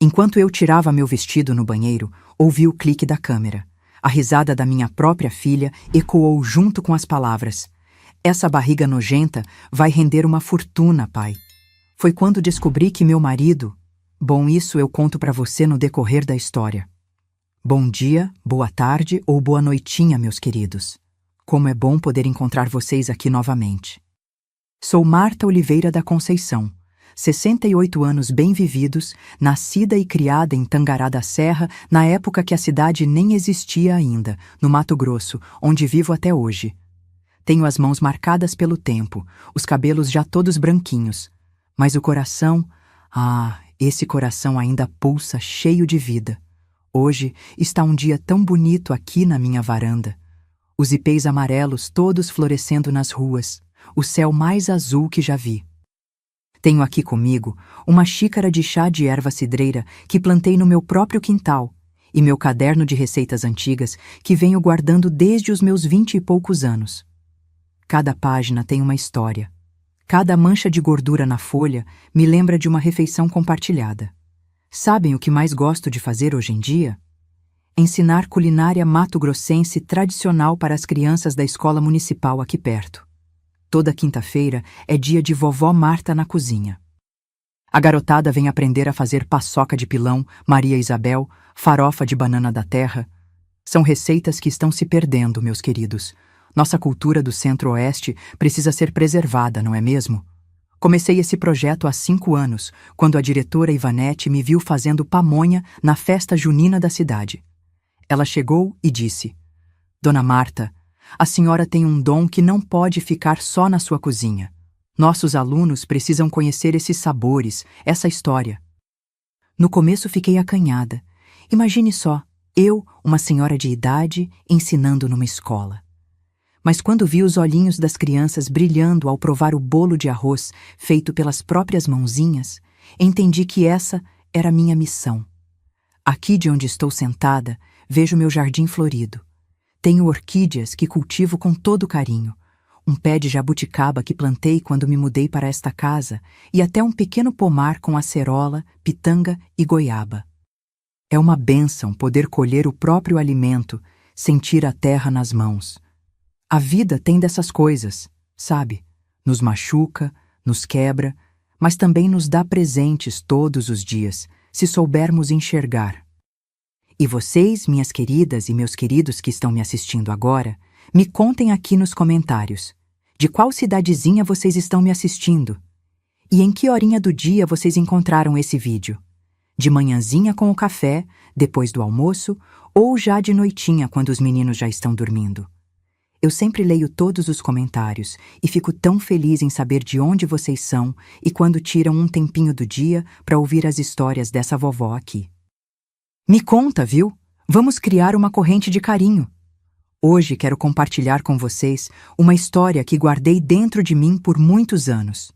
Enquanto eu tirava meu vestido no banheiro, ouvi o clique da câmera. A risada da minha própria filha ecoou junto com as palavras. Essa barriga nojenta vai render uma fortuna, pai. Foi quando descobri que meu marido... Bom, isso eu conto para você no decorrer da história. Bom dia, boa tarde ou boa noitinha, meus queridos. Como é bom poder encontrar vocês aqui novamente. Sou Marta Oliveira da Conceição, 68 anos bem vividos, nascida e criada em Tangará da Serra, na época que a cidade nem existia ainda, no Mato Grosso, onde vivo até hoje. Tenho as mãos marcadas pelo tempo, os cabelos já todos branquinhos, mas o coração, esse coração ainda pulsa cheio de vida. Hoje está um dia tão bonito aqui na minha varanda. Os ipês amarelos todos florescendo nas ruas, o céu mais azul que já vi. Tenho aqui comigo uma xícara de chá de erva cidreira que plantei no meu próprio quintal e meu caderno de receitas antigas que venho guardando desde os meus 20 e poucos anos. Cada página tem uma história. Cada mancha de gordura na folha me lembra de uma refeição compartilhada. Sabem o que mais gosto de fazer hoje em dia? Ensinar culinária mato-grossense tradicional para as crianças da escola municipal aqui perto. Toda quinta-feira é dia de vovó Marta na cozinha. A garotada vem aprender a fazer paçoca de pilão, Maria Isabel, farofa de banana da terra. São receitas que estão se perdendo, meus queridos. Nossa cultura do Centro-Oeste precisa ser preservada, não é mesmo? Comecei esse projeto há 5 anos, quando a diretora Ivanete me viu fazendo pamonha na festa junina da cidade. Ela chegou e disse: Dona Marta, a senhora tem um dom que não pode ficar só na sua cozinha. Nossos alunos precisam conhecer esses sabores, essa história. No começo fiquei acanhada. Imagine só, eu, uma senhora de idade, ensinando numa escola. Mas quando vi os olhinhos das crianças brilhando ao provar o bolo de arroz feito pelas próprias mãozinhas, entendi que essa era minha missão. Aqui de onde estou sentada, vejo meu jardim florido. Tenho orquídeas que cultivo com todo carinho, um pé de jabuticaba que plantei quando me mudei para esta casa e até um pequeno pomar com acerola, pitanga e goiaba. É uma bênção poder colher o próprio alimento, sentir a terra nas mãos. A vida tem dessas coisas, sabe? Nos machuca, nos quebra, mas também nos dá presentes todos os dias, se soubermos enxergar. E vocês, minhas queridas e meus queridos que estão me assistindo agora, me contem aqui nos comentários de qual cidadezinha vocês estão me assistindo e em que horinha do dia vocês encontraram esse vídeo. De manhãzinha com o café, depois do almoço ou já de noitinha quando os meninos já estão dormindo. Eu sempre leio todos os comentários e fico tão feliz em saber de onde vocês são e quando tiram um tempinho do dia para ouvir as histórias dessa vovó aqui. Me conta, viu? Vamos criar uma corrente de carinho. Hoje quero compartilhar com vocês uma história que guardei dentro de mim por muitos anos.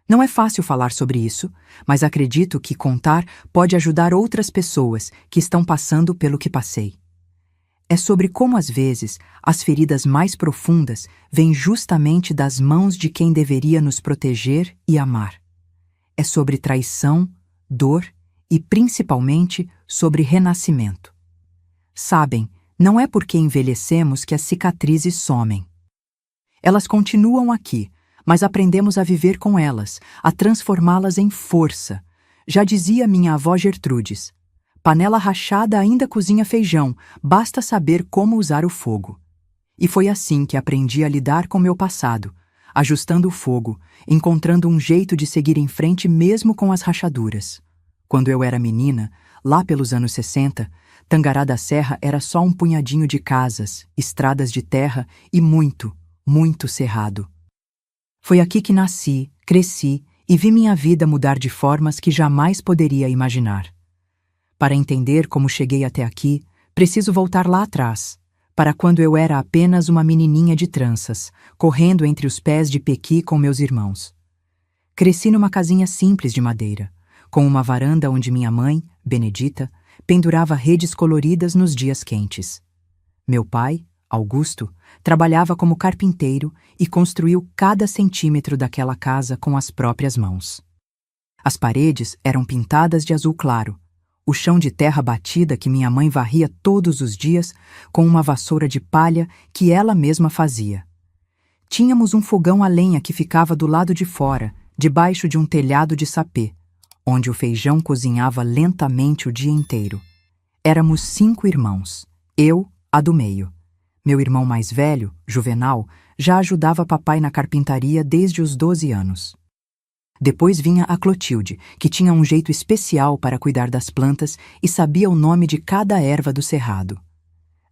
Não é fácil falar sobre isso, mas acredito que contar pode ajudar outras pessoas que estão passando pelo que passei. É sobre como, às vezes, as feridas mais profundas vêm justamente das mãos de quem deveria nos proteger e amar. É sobre traição, dor e, principalmente, sobre renascimento. Sabem, não é porque envelhecemos que as cicatrizes somem. Elas continuam aqui, mas aprendemos a viver com elas, a transformá-las em força. Já dizia minha avó Gertrudes: panela rachada ainda cozinha feijão, basta saber como usar o fogo. E foi assim que aprendi a lidar com meu passado, ajustando o fogo, encontrando um jeito de seguir em frente mesmo com as rachaduras. Quando eu era menina, lá pelos anos 60, Tangará da Serra era só um punhadinho de casas, estradas de terra e muito, muito cerrado. Foi aqui que nasci, cresci e vi minha vida mudar de formas que jamais poderia imaginar. Para entender como cheguei até aqui, preciso voltar lá atrás, para quando eu era apenas uma menininha de tranças, correndo entre os pés de pequi com meus irmãos. Cresci numa casinha simples de madeira, com uma varanda onde minha mãe, Benedita, pendurava redes coloridas nos dias quentes. Meu pai, Augusto, trabalhava como carpinteiro e construiu cada centímetro daquela casa com as próprias mãos. As paredes eram pintadas de azul claro, o chão de terra batida que minha mãe varria todos os dias com uma vassoura de palha que ela mesma fazia. Tínhamos um fogão a lenha que ficava do lado de fora, debaixo de um telhado de sapê, onde o feijão cozinhava lentamente o dia inteiro. Éramos 5 irmãos, eu, a do meio. Meu irmão mais velho, Juvenal, já ajudava papai na carpintaria desde os 12 anos. Depois vinha a Clotilde, que tinha um jeito especial para cuidar das plantas e sabia o nome de cada erva do cerrado.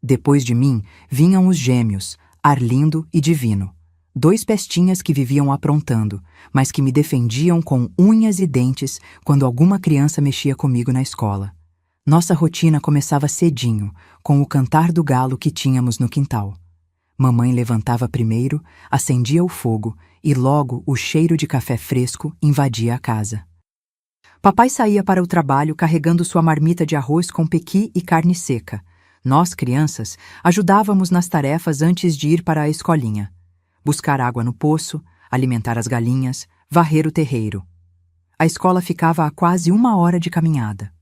Depois de mim, vinham os gêmeos, Arlindo e Divino, 2 pestinhas que viviam aprontando, mas que me defendiam com unhas e dentes quando alguma criança mexia comigo na escola. Nossa rotina começava cedinho, com o cantar do galo que tínhamos no quintal. Mamãe levantava primeiro, acendia o fogo e logo o cheiro de café fresco invadia a casa. Papai saía para o trabalho carregando sua marmita de arroz com pequi e carne seca. Nós, crianças, ajudávamos nas tarefas antes de ir para a escolinha. Buscar água no poço, alimentar as galinhas, varrer o terreiro. A escola ficava a quase 1 hora de caminhada.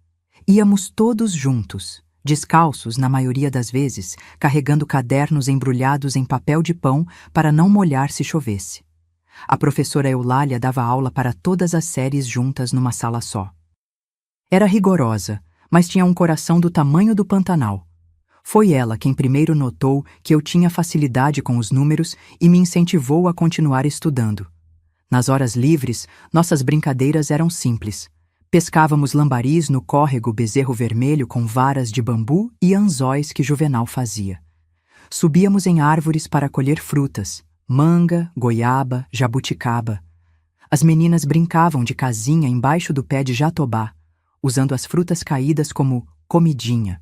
Íamos todos juntos, descalços na maioria das vezes, carregando cadernos embrulhados em papel de pão para não molhar se chovesse. A professora Eulália dava aula para todas as séries juntas numa sala só. Era rigorosa, mas tinha um coração do tamanho do Pantanal. Foi ela quem primeiro notou que eu tinha facilidade com os números e me incentivou a continuar estudando. Nas horas livres, nossas brincadeiras eram simples. Pescávamos lambaris no córrego Bezerro Vermelho com varas de bambu e anzóis que Juvenal fazia. Subíamos em árvores para colher frutas, manga, goiaba, jabuticaba. As meninas brincavam de casinha embaixo do pé de jatobá, usando as frutas caídas como comidinha.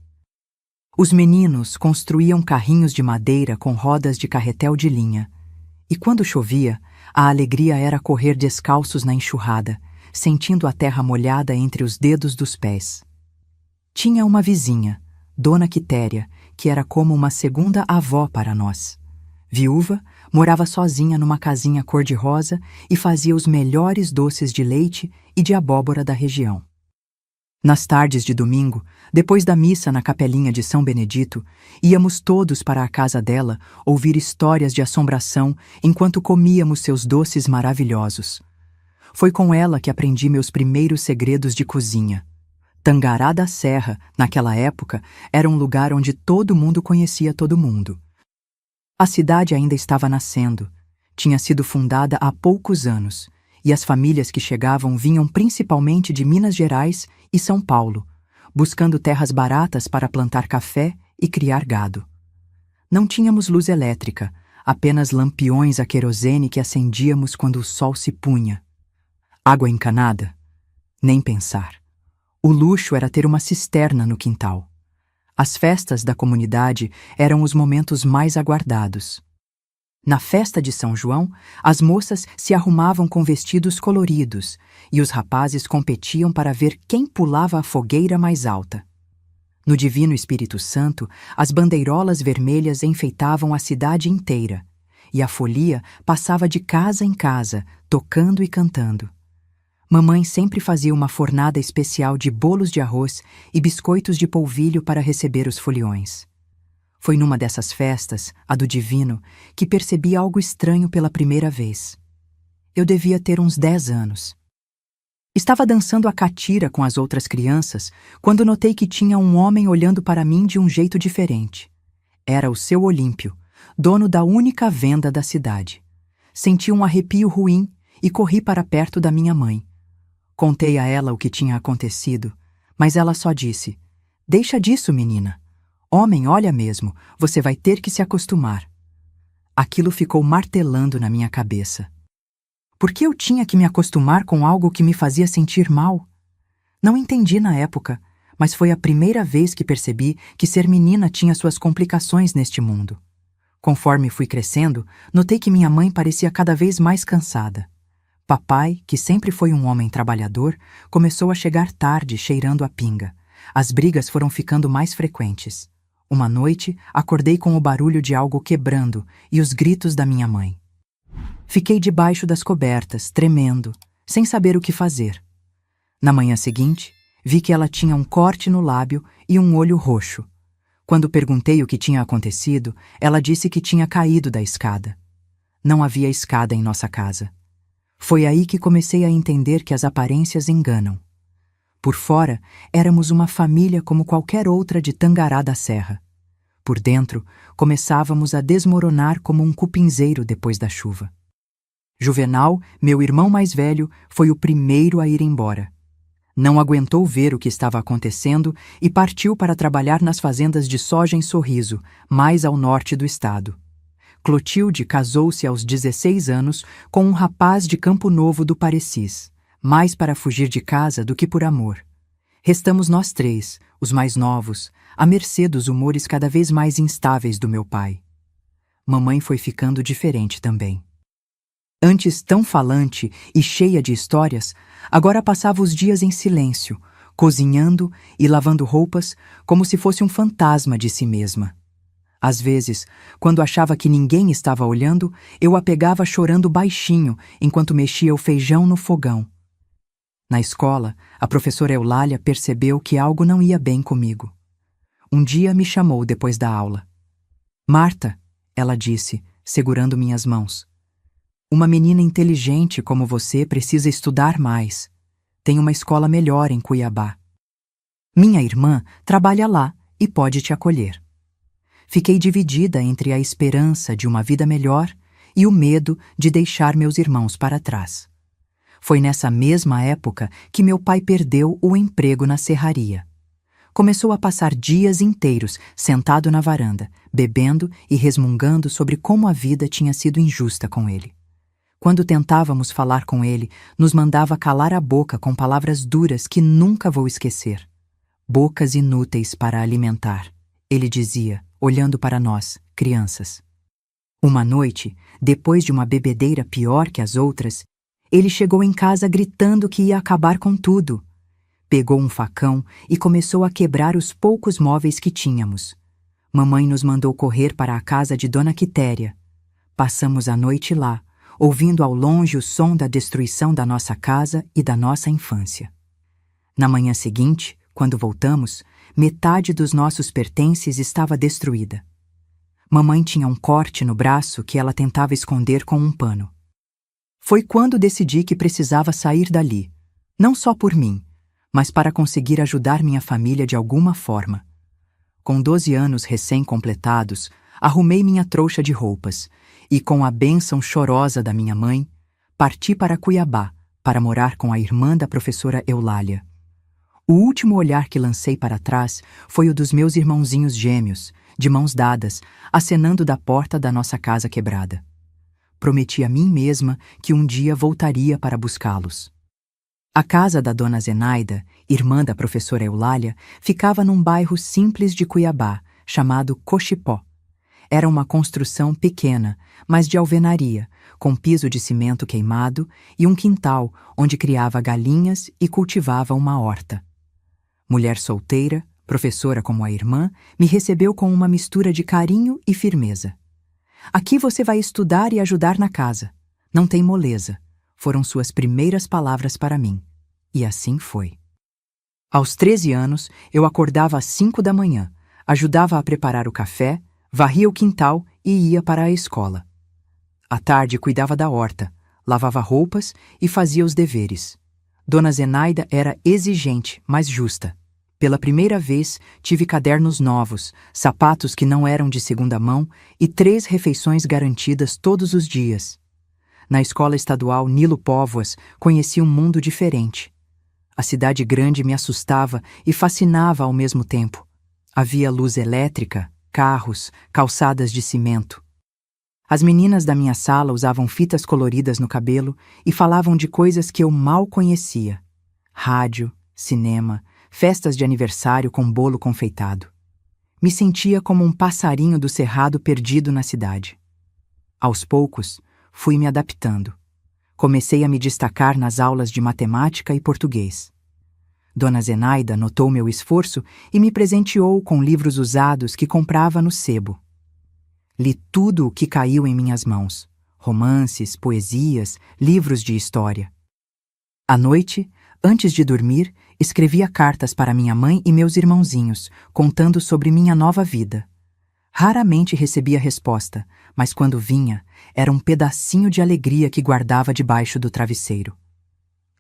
Os meninos construíam carrinhos de madeira com rodas de carretel de linha. E quando chovia, a alegria era correr descalços na enxurrada, sentindo a terra molhada entre os dedos dos pés. Tinha uma vizinha, Dona Quitéria, que era como uma segunda avó para nós. Viúva, morava sozinha numa casinha cor-de-rosa e fazia os melhores doces de leite e de abóbora da região. Nas tardes de domingo, depois da missa na capelinha de São Benedito, íamos todos para a casa dela ouvir histórias de assombração enquanto comíamos seus doces maravilhosos. Foi com ela que aprendi meus primeiros segredos de cozinha. Tangará da Serra, naquela época, era um lugar onde todo mundo conhecia todo mundo. A cidade ainda estava nascendo. Tinha sido fundada há poucos anos, e as famílias que chegavam vinham principalmente de Minas Gerais e São Paulo, buscando terras baratas para plantar café e criar gado. Não tínhamos luz elétrica, apenas lampiões a querosene que acendíamos quando o sol se punha. Água encanada? Nem pensar. O luxo era ter uma cisterna no quintal. As festas da comunidade eram os momentos mais aguardados. Na festa de São João, as moças se arrumavam com vestidos coloridos e os rapazes competiam para ver quem pulava a fogueira mais alta. No Divino Espírito Santo, as bandeirolas vermelhas enfeitavam a cidade inteira e a folia passava de casa em casa, tocando e cantando. Mamãe sempre fazia uma fornada especial de bolos de arroz e biscoitos de polvilho para receber os foliões. Foi numa dessas festas, a do Divino, que percebi algo estranho pela primeira vez. Eu devia ter uns 10 anos. Estava dançando a catira com as outras crianças quando notei que tinha um homem olhando para mim de um jeito diferente. Era o seu Olímpio, dono da única venda da cidade. Senti um arrepio ruim e corri para perto da minha mãe. Contei a ela o que tinha acontecido, mas ela só disse: "Deixa disso, menina. Homem, olha mesmo, você vai ter que se acostumar." Aquilo ficou martelando na minha cabeça. Por que eu tinha que me acostumar com algo que me fazia sentir mal? Não entendi na época, mas foi a primeira vez que percebi que ser menina tinha suas complicações neste mundo. Conforme fui crescendo, notei que minha mãe parecia cada vez mais cansada. Papai, que sempre foi um homem trabalhador, começou a chegar tarde cheirando a pinga. As brigas foram ficando mais frequentes. Uma noite, acordei com o barulho de algo quebrando e os gritos da minha mãe. Fiquei debaixo das cobertas, tremendo, sem saber o que fazer. Na manhã seguinte, Vi que ela tinha um corte no lábio e um olho roxo. Quando perguntei o que tinha acontecido, ela disse que tinha caído da escada. Não havia escada em nossa casa. Foi aí que comecei a entender que as aparências enganam. Por fora, éramos uma família como qualquer outra de Tangará da Serra. Por dentro, começávamos a desmoronar como um cupinzeiro depois da chuva. Juvenal, meu irmão mais velho, foi o primeiro a ir embora. Não aguentou ver o que estava acontecendo e partiu para trabalhar nas fazendas de soja em Sorriso, mais ao norte do estado. Clotilde casou-se aos 16 anos com um rapaz de Campo Novo do Parecis, mais para fugir de casa do que por amor. Restamos nós três, os mais novos, à mercê dos humores cada vez mais instáveis do meu pai. Mamãe foi ficando diferente também. Antes tão falante e cheia de histórias, agora passava os dias em silêncio, cozinhando e lavando roupas como se fosse um fantasma de si mesma. Às vezes, quando achava que ninguém estava olhando, eu a pegava chorando baixinho enquanto mexia o feijão no fogão. Na escola, a professora Eulália percebeu que algo não ia bem comigo. Um dia me chamou depois da aula. Marta, ela disse, segurando minhas mãos. Uma menina inteligente como você precisa estudar mais. Tem uma escola melhor em Cuiabá. Minha irmã trabalha lá e pode te acolher. Fiquei dividida entre a esperança de uma vida melhor e o medo de deixar meus irmãos para trás. Foi nessa mesma época que meu pai perdeu o emprego na serraria. Começou a passar dias inteiros sentado na varanda, bebendo e resmungando sobre como a vida tinha sido injusta com ele. Quando tentávamos falar com ele, nos mandava calar a boca com palavras duras que nunca vou esquecer. Bocas inúteis para alimentar, ele dizia, olhando para nós, crianças. Uma noite, depois de uma bebedeira pior que as outras, ele chegou em casa gritando que ia acabar com tudo. Pegou um facão e começou a quebrar os poucos móveis que tínhamos. Mamãe nos mandou correr para a casa de Dona Quitéria. Passamos a noite lá, ouvindo ao longe o som da destruição da nossa casa e da nossa infância. Na manhã seguinte, quando voltamos, metade dos nossos pertences estava destruída. Mamãe tinha um corte no braço que ela tentava esconder com um pano. Foi quando decidi que precisava sair dali, não só por mim, mas para conseguir ajudar minha família de alguma forma. Com 12 anos recém-completados, arrumei minha trouxa de roupas e, com a bênção chorosa da minha mãe, parti para Cuiabá para morar com a irmã da professora Eulália. O último olhar que lancei para trás foi o dos meus irmãozinhos gêmeos, de mãos dadas, acenando da porta da nossa casa quebrada. Prometi a mim mesma que um dia voltaria para buscá-los. A casa da dona Zenaida, irmã da professora Eulália, ficava num bairro simples de Cuiabá, chamado Cochipó. Era uma construção pequena, mas de alvenaria, com piso de cimento queimado e um quintal onde criava galinhas e cultivava uma horta. Mulher solteira, professora como a irmã, me recebeu com uma mistura de carinho e firmeza. Aqui você vai estudar e ajudar na casa. Não tem moleza. Foram suas primeiras palavras para mim. E assim foi. Aos 13 anos, eu acordava às 5 da manhã, ajudava a preparar o café, varria o quintal e ia para a escola. À tarde, cuidava da horta, lavava roupas e fazia os deveres. Dona Zenaida era exigente, mas justa. Pela primeira vez, tive cadernos novos, sapatos que não eram de segunda mão e 3 refeições garantidas todos os dias. Na escola estadual Nilo Póvoas, conheci um mundo diferente. A cidade grande me assustava e fascinava ao mesmo tempo. Havia luz elétrica, carros, calçadas de cimento. As meninas da minha sala usavam fitas coloridas no cabelo e falavam de coisas que eu mal conhecia. Rádio, cinema, festas de aniversário com bolo confeitado. Me sentia como um passarinho do cerrado perdido na cidade. Aos poucos, fui me adaptando. Comecei a me destacar nas aulas de matemática e português. Dona Zenaida notou meu esforço e me presenteou com livros usados que comprava no sebo. Li tudo o que caiu em minhas mãos: romances, poesias, livros de história. À noite, antes de dormir, Escrevia cartas para minha mãe e meus irmãozinhos, contando sobre minha nova vida. Raramente recebia resposta, mas quando vinha, era um pedacinho de alegria que guardava debaixo do travesseiro.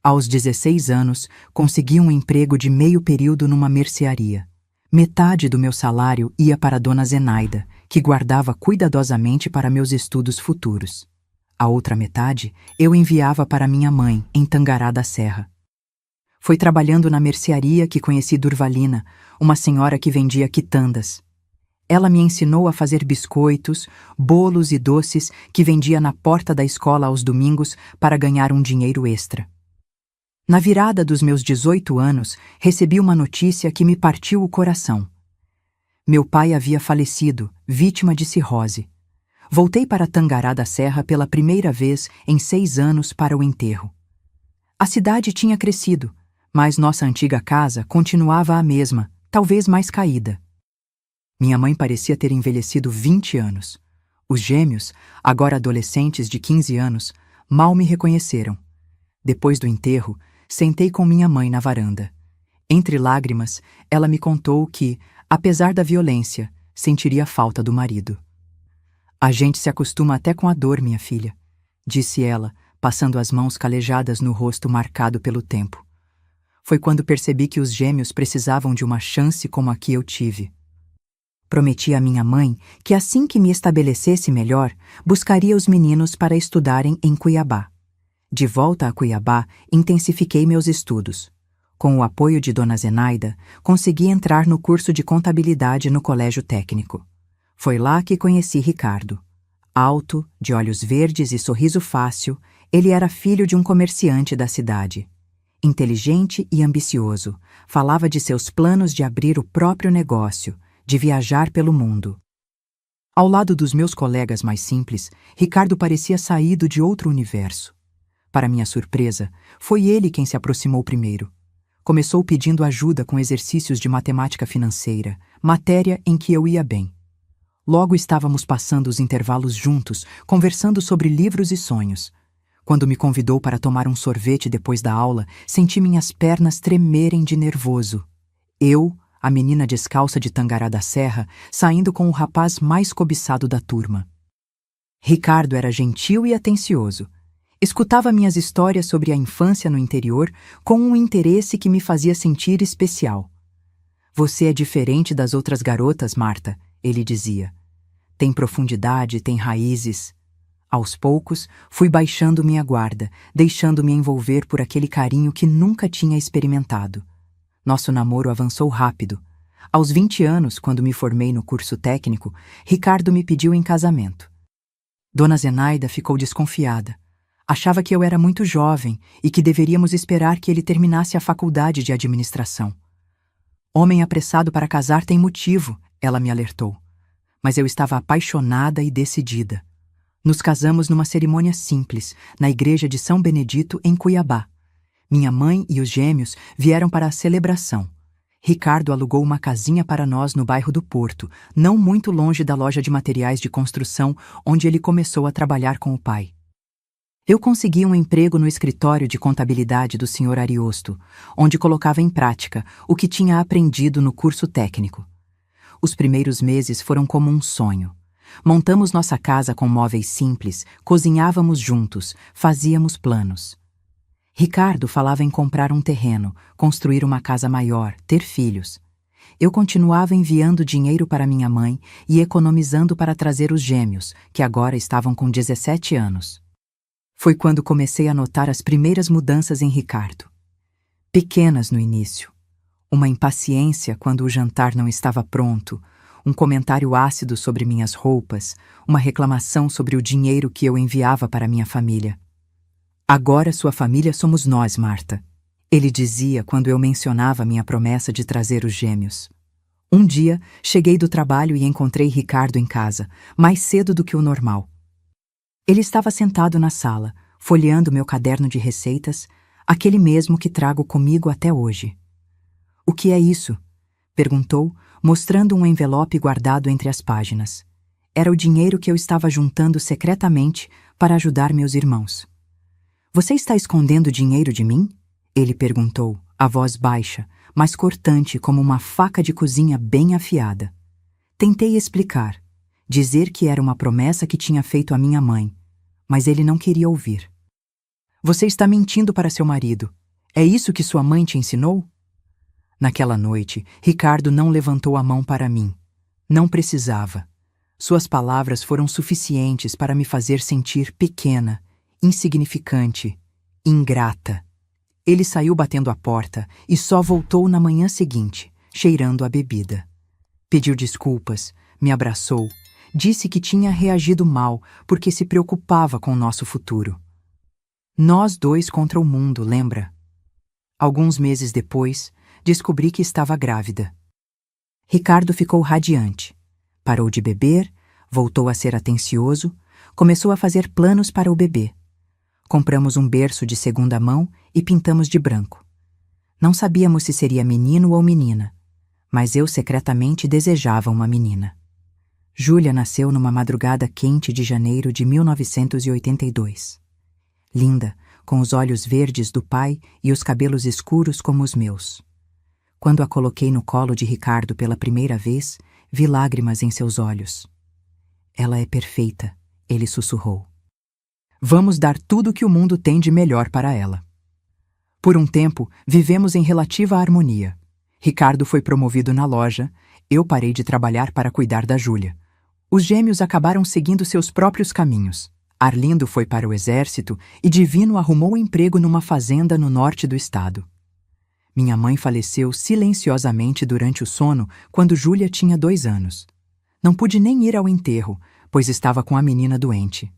Aos 16 anos, consegui um emprego de meio período numa mercearia. Metade do meu salário ia para Dona Zenaida, que guardava cuidadosamente para meus estudos futuros. A outra metade eu enviava para minha mãe, em Tangará da Serra. Foi trabalhando na mercearia que conheci Durvalina, uma senhora que vendia quitandas. Ela me ensinou a fazer biscoitos, bolos e doces que vendia na porta da escola aos domingos para ganhar um dinheiro extra. Na virada dos meus 18 anos, recebi uma notícia que me partiu o coração. Meu pai havia falecido, vítima de cirrose. Voltei para Tangará da Serra pela primeira vez em 6 anos para o enterro. A cidade tinha crescido, mas nossa antiga casa continuava a mesma, talvez mais caída. Minha mãe parecia ter envelhecido 20 anos. Os gêmeos, agora adolescentes de 15 anos, mal me reconheceram. Depois do enterro, sentei com minha mãe na varanda. Entre lágrimas, ela me contou que, apesar da violência, sentiria falta do marido. A gente se acostuma até com a dor, minha filha, disse ela, passando as mãos calejadas no rosto marcado pelo tempo. Foi quando percebi que os gêmeos precisavam de uma chance como a que eu tive. Prometi à minha mãe que assim que me estabelecesse melhor, buscaria os meninos para estudarem em Cuiabá. De volta a Cuiabá, intensifiquei meus estudos. Com o apoio de Dona Zenaida, consegui entrar no curso de contabilidade no colégio técnico. Foi lá que conheci Ricardo. Alto, de olhos verdes e sorriso fácil, ele era filho de um comerciante da cidade. Inteligente e ambicioso, falava de seus planos de abrir o próprio negócio, de viajar pelo mundo. Ao lado dos meus colegas mais simples, Ricardo parecia saído de outro universo. Para minha surpresa, foi ele quem se aproximou primeiro. Começou pedindo ajuda com exercícios de matemática financeira, matéria em que eu ia bem. Logo estávamos passando os intervalos juntos, conversando sobre livros e sonhos. Quando me convidou para tomar um sorvete depois da aula, senti minhas pernas tremerem de nervoso. Eu, a menina descalça de Tangará da Serra, saindo com o rapaz mais cobiçado da turma. Ricardo era gentil e atencioso. Escutava minhas histórias sobre a infância no interior com um interesse que me fazia sentir especial. Você é diferente das outras garotas, Marta, ele dizia. Tem profundidade, tem raízes. Aos poucos, fui baixando minha guarda, deixando-me envolver por aquele carinho que nunca tinha experimentado. Nosso namoro avançou rápido. Aos 20 anos, quando me formei no curso técnico, Ricardo me pediu em casamento. Dona Zenaida ficou desconfiada. Achava que eu era muito jovem e que deveríamos esperar que ele terminasse a faculdade de administração. Homem apressado para casar tem motivo, ela me alertou. Mas eu estava apaixonada e decidida. Nos casamos numa cerimônia simples, na igreja de São Benedito, em Cuiabá. Minha mãe e os gêmeos vieram para a celebração. Ricardo alugou uma casinha para nós no bairro do Porto, não muito longe da loja de materiais de construção onde ele começou a trabalhar com o pai. Eu consegui um emprego no escritório de contabilidade do Sr. Ariosto, onde colocava em prática o que tinha aprendido no curso técnico. Os primeiros meses foram como um sonho. Montamos nossa casa com móveis simples, cozinhávamos juntos, fazíamos planos. Ricardo falava em comprar um terreno, construir uma casa maior, ter filhos. Eu continuava enviando dinheiro para minha mãe e economizando para trazer os gêmeos, que agora estavam com 17 anos. Foi quando comecei a notar as primeiras mudanças em Ricardo. Pequenas no início. Uma impaciência quando o jantar não estava pronto, um comentário ácido sobre minhas roupas, uma reclamação sobre o dinheiro que eu enviava para minha família. Agora sua família somos nós, Marta, ele dizia quando eu mencionava minha promessa de trazer os gêmeos. Um dia, cheguei do trabalho e encontrei Ricardo em casa, mais cedo do que o normal. Ele estava sentado na sala, folheando meu caderno de receitas, aquele mesmo que trago comigo até hoje. O que é isso? Perguntou, mostrando um envelope guardado entre as páginas. Era o dinheiro que eu estava juntando secretamente para ajudar meus irmãos. Você está escondendo dinheiro de mim? Ele perguntou, A voz baixa, mas cortante como uma faca de cozinha bem afiada. Tentei explicar, dizer que era uma promessa que tinha feito à minha mãe, mas ele não queria ouvir. Você está mentindo para seu marido. É isso que sua mãe te ensinou? Naquela noite, Ricardo não levantou a mão para mim. Não precisava. Suas palavras foram suficientes para me fazer sentir pequena, insignificante, ingrata. Ele saiu batendo a porta e só voltou na manhã seguinte, cheirando a bebida. Pediu desculpas, me abraçou, disse que tinha reagido mal porque se preocupava com o nosso futuro. Nós dois contra o mundo, lembra? Alguns meses depois, descobri que estava grávida. Ricardo ficou radiante. Parou de beber, voltou a ser atencioso, começou a fazer planos para o bebê. Compramos um berço de segunda mão e pintamos de branco. Não sabíamos se seria menino ou menina, mas eu secretamente desejava uma menina. Júlia nasceu numa madrugada quente de janeiro de 1982. Linda, com os olhos verdes do pai e os cabelos escuros como os meus. Quando a coloquei no colo de Ricardo pela primeira vez, vi lágrimas em seus olhos. Ela é perfeita, ele sussurrou. Vamos dar tudo o que o mundo tem de melhor para ela. Por um tempo, vivemos em relativa harmonia. Ricardo foi promovido na loja, eu parei de trabalhar para cuidar da Júlia. Os gêmeos acabaram seguindo seus próprios caminhos. Arlindo foi para o exército e Divino arrumou emprego numa fazenda no norte do estado. Minha mãe faleceu silenciosamente durante o sono quando Júlia tinha 2 anos. Não pude nem ir ao enterro, pois estava com a menina doente.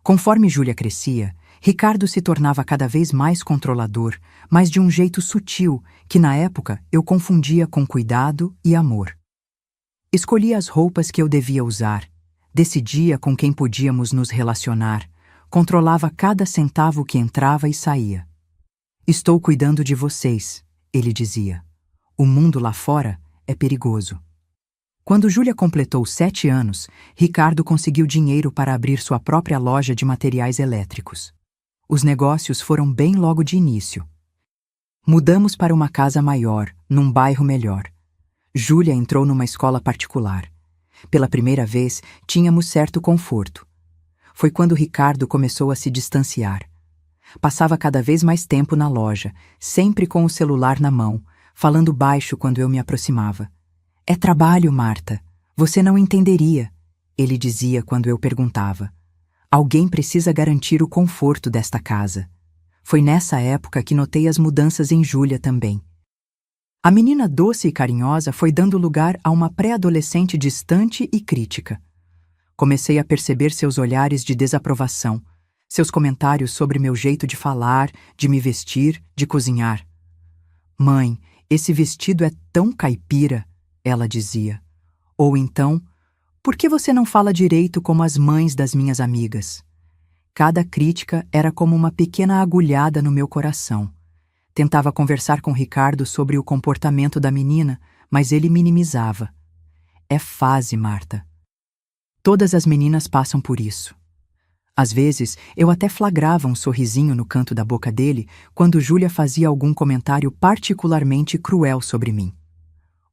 Conforme Júlia crescia, Ricardo se tornava cada vez mais controlador, mas de um jeito sutil que na época eu confundia com cuidado e amor. Escolhia as roupas que eu devia usar, decidia com quem podíamos nos relacionar, controlava cada centavo que entrava e saía. Estou cuidando de vocês, ele dizia. O mundo lá fora é perigoso. Quando Júlia completou 7 anos, Ricardo conseguiu dinheiro para abrir sua própria loja de materiais elétricos. Os negócios foram bem logo de início. Mudamos para uma casa maior, num bairro melhor. Júlia entrou numa escola particular. Pela primeira vez, tínhamos certo conforto. Foi quando Ricardo começou a se distanciar. Passava cada vez mais tempo na loja, sempre com o celular na mão, falando baixo quando eu me aproximava. É trabalho, Marta. Você não entenderia, ele dizia quando eu perguntava. Alguém precisa garantir o conforto desta casa. Foi nessa época que notei as mudanças em Júlia também. A menina doce e carinhosa foi dando lugar a uma pré-adolescente distante e crítica. Comecei a perceber seus olhares de desaprovação, seus comentários sobre meu jeito de falar, de me vestir, de cozinhar. Mãe, esse vestido é tão caipira, ela dizia. Ou então, por que você não fala direito como as mães das minhas amigas? Cada crítica era como uma pequena agulhada no meu coração. Tentava conversar com Ricardo sobre o comportamento da menina, mas ele minimizava. É fase, Marta. Todas as meninas passam por isso. Às vezes, eu até flagrava um sorrisinho no canto da boca dele quando Júlia fazia algum comentário particularmente cruel sobre mim.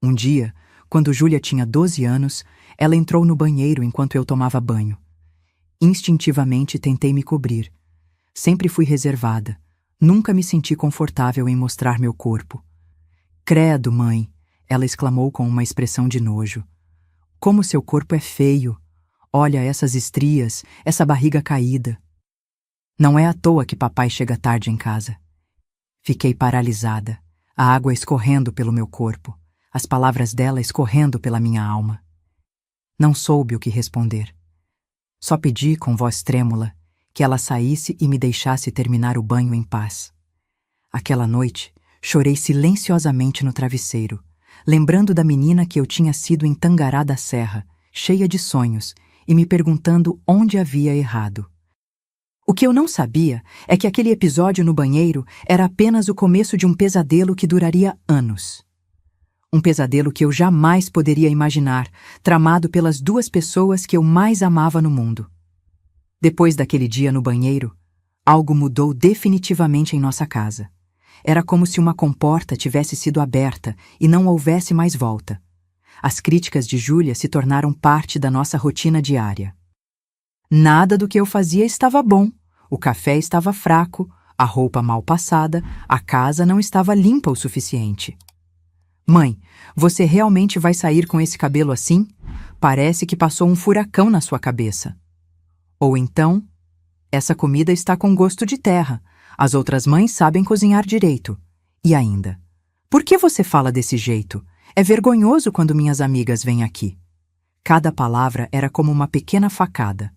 Um dia, quando Júlia tinha 12 anos, ela entrou no banheiro enquanto eu tomava banho. Instintivamente tentei me cobrir. Sempre fui reservada. Nunca me senti confortável em mostrar meu corpo. Credo, mãe, ela exclamou com uma expressão de nojo. Como seu corpo é feio. Olha essas estrias, essa barriga caída. Não é à toa que papai chega tarde em casa. Fiquei paralisada, a água escorrendo pelo meu corpo, as palavras dela escorrendo pela minha alma. Não soube o que responder. Só pedi, com voz trêmula, que ela saísse e me deixasse terminar o banho em paz. Aquela noite, chorei silenciosamente no travesseiro, lembrando da menina que eu tinha sido em Tangará da Serra, cheia de sonhos, e me perguntando onde havia errado. O que eu não sabia é que aquele episódio no banheiro era apenas o começo de um pesadelo que duraria anos. Um pesadelo que eu jamais poderia imaginar, tramado pelas 2 pessoas que eu mais amava no mundo. Depois daquele dia no banheiro, algo mudou definitivamente em nossa casa. Era como se uma comporta tivesse sido aberta e não houvesse mais volta. As críticas de Júlia se tornaram parte da nossa rotina diária. Nada do que eu fazia estava bom. O café estava fraco, a roupa mal passada, a casa não estava limpa o suficiente. Mãe, você realmente vai sair com esse cabelo assim? Parece que passou um furacão na sua cabeça. Ou então, essa comida está com gosto de terra. As outras mães sabem cozinhar direito. E ainda, por que você fala desse jeito? É vergonhoso quando minhas amigas vêm aqui. Cada palavra era como uma pequena facada.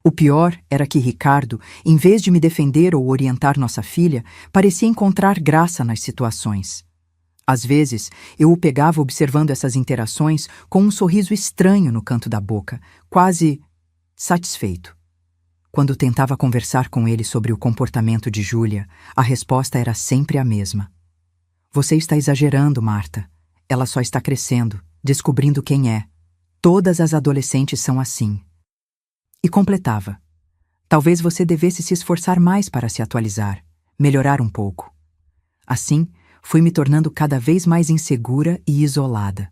O pior era que Ricardo, em vez de me defender ou orientar nossa filha, parecia encontrar graça nas situações. Às vezes, eu o pegava observando essas interações com um sorriso estranho no canto da boca, quase satisfeito. Quando tentava conversar com ele sobre o comportamento de Júlia, a resposta era sempre a mesma. Você está exagerando, Marta. Ela só está crescendo, descobrindo quem é. Todas as adolescentes são assim. E completava. Talvez você devesse se esforçar mais para se atualizar, melhorar um pouco. Assim, fui me tornando cada vez mais insegura e isolada.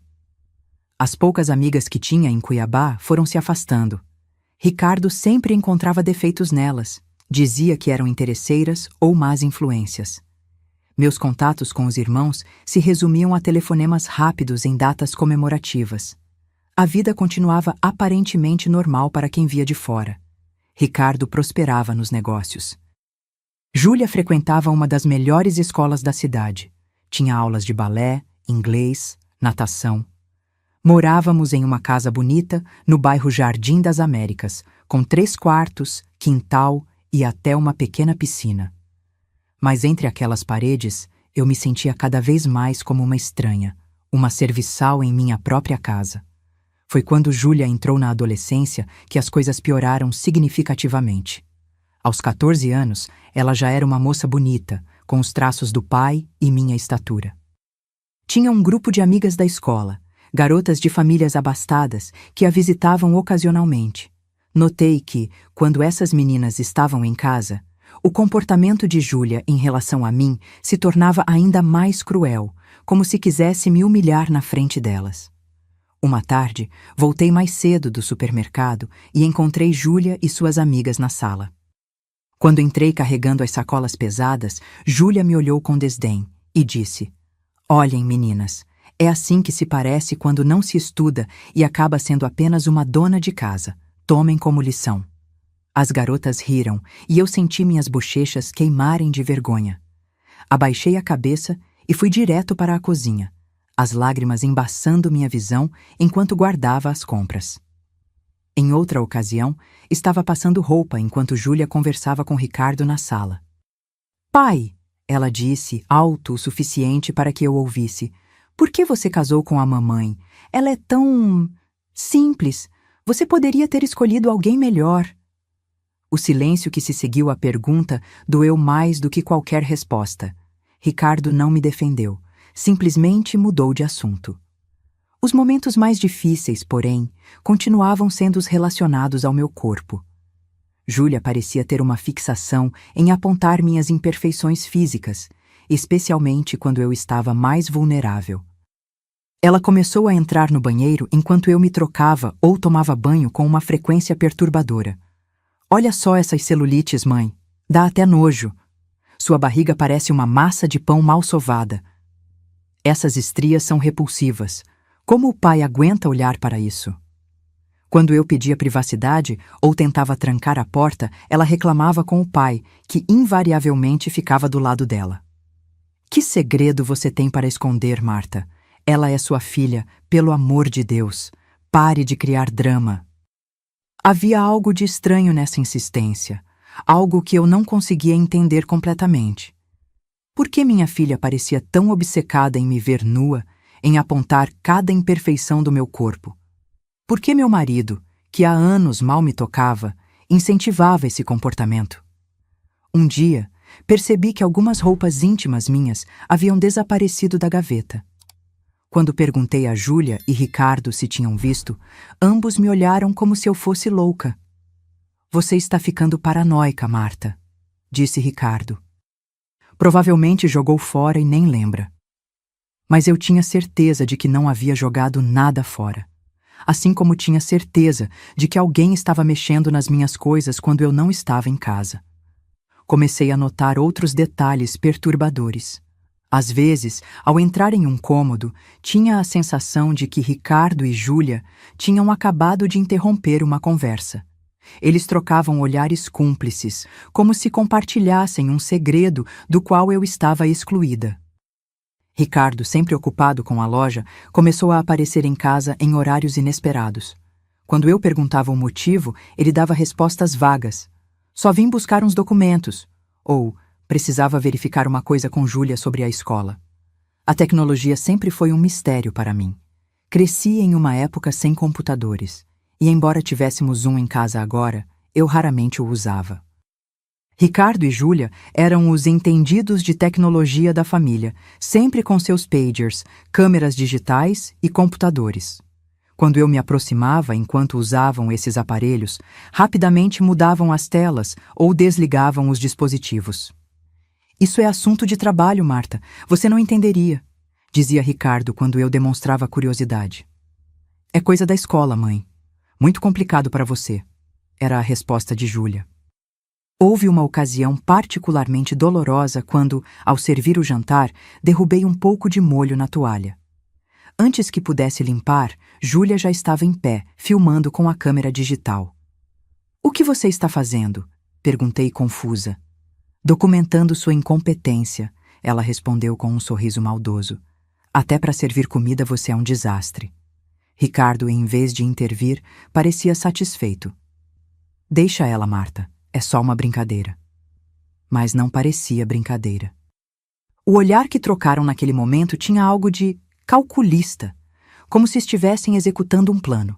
As poucas amigas que tinha em Cuiabá foram se afastando. Ricardo sempre encontrava defeitos nelas, dizia que eram interesseiras ou más influências. Meus contatos com os irmãos se resumiam a telefonemas rápidos em datas comemorativas. A vida continuava aparentemente normal para quem via de fora. Ricardo prosperava nos negócios. Júlia frequentava uma das melhores escolas da cidade. Tinha aulas de balé, inglês, natação. Morávamos em uma casa bonita no bairro Jardim das Américas, com 3 quartos, quintal e até uma pequena piscina. Mas entre aquelas paredes, eu me sentia cada vez mais como uma estranha, uma serviçal em minha própria casa. Foi quando Júlia entrou na adolescência que as coisas pioraram significativamente. Aos 14 anos, ela já era uma moça bonita, com os traços do pai e minha estatura. Tinha um grupo de amigas da escola, garotas de famílias abastadas, que a visitavam ocasionalmente. Notei que, quando essas meninas estavam em casa, o comportamento de Júlia em relação a mim se tornava ainda mais cruel, como se quisesse me humilhar na frente delas. Uma tarde, voltei mais cedo do supermercado e encontrei Júlia e suas amigas na sala. Quando entrei carregando as sacolas pesadas, Júlia me olhou com desdém e disse: "Olhem, meninas, é assim que se parece quando não se estuda e acaba sendo apenas uma dona de casa. Tomem como lição." As garotas riram e eu senti minhas bochechas queimarem de vergonha. Abaixei a cabeça e fui direto para a cozinha, as lágrimas embaçando minha visão enquanto guardava as compras. Em outra ocasião, estava passando roupa enquanto Júlia conversava com Ricardo na sala. "Pai", ela disse, alto o suficiente para que eu ouvisse, "por que você casou com a mamãe? Ela é tão simples. Você poderia ter escolhido alguém melhor." O silêncio que se seguiu à pergunta doeu mais do que qualquer resposta. Ricardo não me defendeu, simplesmente mudou de assunto. Os momentos mais difíceis, porém, continuavam sendo os relacionados ao meu corpo. Júlia parecia ter uma fixação em apontar minhas imperfeições físicas, especialmente quando eu estava mais vulnerável. Ela começou a entrar no banheiro enquanto eu me trocava ou tomava banho com uma frequência perturbadora. "Olha só essas celulites, mãe. Dá até nojo. Sua barriga parece uma massa de pão mal sovada. Essas estrias são repulsivas. Como o pai aguenta olhar para isso?" Quando eu pedia privacidade ou tentava trancar a porta, ela reclamava com o pai, que invariavelmente ficava do lado dela. "Que segredo você tem para esconder, Marta? Ela é sua filha, pelo amor de Deus. Pare de criar drama." Havia algo de estranho nessa insistência, algo que eu não conseguia entender completamente. Por que minha filha parecia tão obcecada em me ver nua, em apontar cada imperfeição do meu corpo? Por que meu marido, que há anos mal me tocava, incentivava esse comportamento? Um dia, percebi que algumas roupas íntimas minhas haviam desaparecido da gaveta. Quando perguntei a Júlia e Ricardo se tinham visto, ambos me olharam como se eu fosse louca. "Você está ficando paranoica, Marta", disse Ricardo. Provavelmente jogou fora e nem lembra. Mas eu tinha certeza de que não havia jogado nada fora. Assim como tinha certeza de que alguém estava mexendo nas minhas coisas quando eu não estava em casa. Comecei a notar outros detalhes perturbadores. Às vezes, ao entrar em um cômodo, tinha a sensação de que Ricardo e Júlia tinham acabado de interromper uma conversa. Eles trocavam olhares cúmplices, como se compartilhassem um segredo do qual eu estava excluída. Ricardo, sempre ocupado com a loja, começou a aparecer em casa em horários inesperados. Quando eu perguntava o motivo, ele dava respostas vagas. Só vim buscar uns documentos. Ou precisava verificar uma coisa com Júlia sobre a escola. A tecnologia sempre foi um mistério para mim. Cresci em uma época sem computadores, e embora tivéssemos um em casa agora, eu raramente o usava. Ricardo e Júlia eram os entendidos de tecnologia da família, sempre com seus pagers, câmeras digitais e computadores. Quando eu me aproximava enquanto usavam esses aparelhos, rapidamente mudavam as telas ou desligavam os dispositivos. Isso é assunto de trabalho, Marta. Você não entenderia, dizia Ricardo quando eu demonstrava curiosidade. É coisa da escola, mãe. Muito complicado para você, era a resposta de Júlia. Houve uma ocasião particularmente dolorosa quando, ao servir o jantar, derrubei um pouco de molho na toalha. Antes que pudesse limpar, Júlia já estava em pé, filmando com a câmera digital. "O que você está fazendo?" perguntei confusa. "Documentando sua incompetência", ela respondeu com um sorriso maldoso. "Até para servir comida você é um desastre." Ricardo, em vez de intervir, parecia satisfeito. "Deixa ela, Marta. É só uma brincadeira." Mas não parecia brincadeira. O olhar que trocaram naquele momento tinha algo de calculista, como se estivessem executando um plano.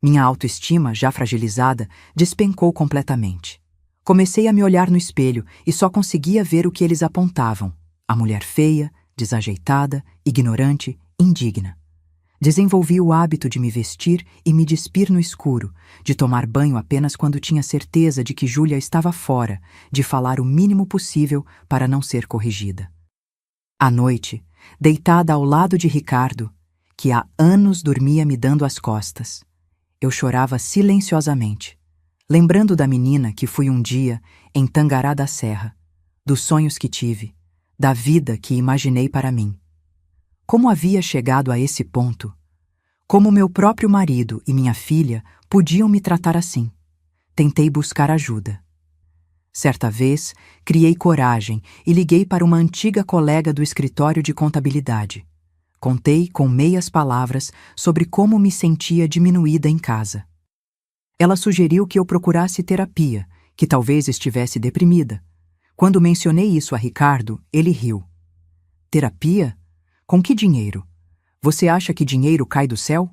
Minha autoestima, já fragilizada, despencou completamente. Comecei a me olhar no espelho e só conseguia ver o que eles apontavam: a mulher feia, desajeitada, ignorante, indigna. Desenvolvi o hábito de me vestir e me despir no escuro, de tomar banho apenas quando tinha certeza de que Júlia estava fora, de falar o mínimo possível para não ser corrigida. À noite, deitada ao lado de Ricardo, que há anos dormia me dando as costas, eu chorava silenciosamente, lembrando da menina que fui um dia em Tangará da Serra, dos sonhos que tive, da vida que imaginei para mim. Como havia chegado a esse ponto? Como meu próprio marido e minha filha podiam me tratar assim? Tentei buscar ajuda. Certa vez, criei coragem e liguei para uma antiga colega do escritório de contabilidade. Contei com meias palavras sobre como me sentia diminuída em casa. Ela sugeriu que eu procurasse terapia, que talvez estivesse deprimida. Quando mencionei isso a Ricardo, ele riu. "Terapia? Com que dinheiro? Você acha que dinheiro cai do céu?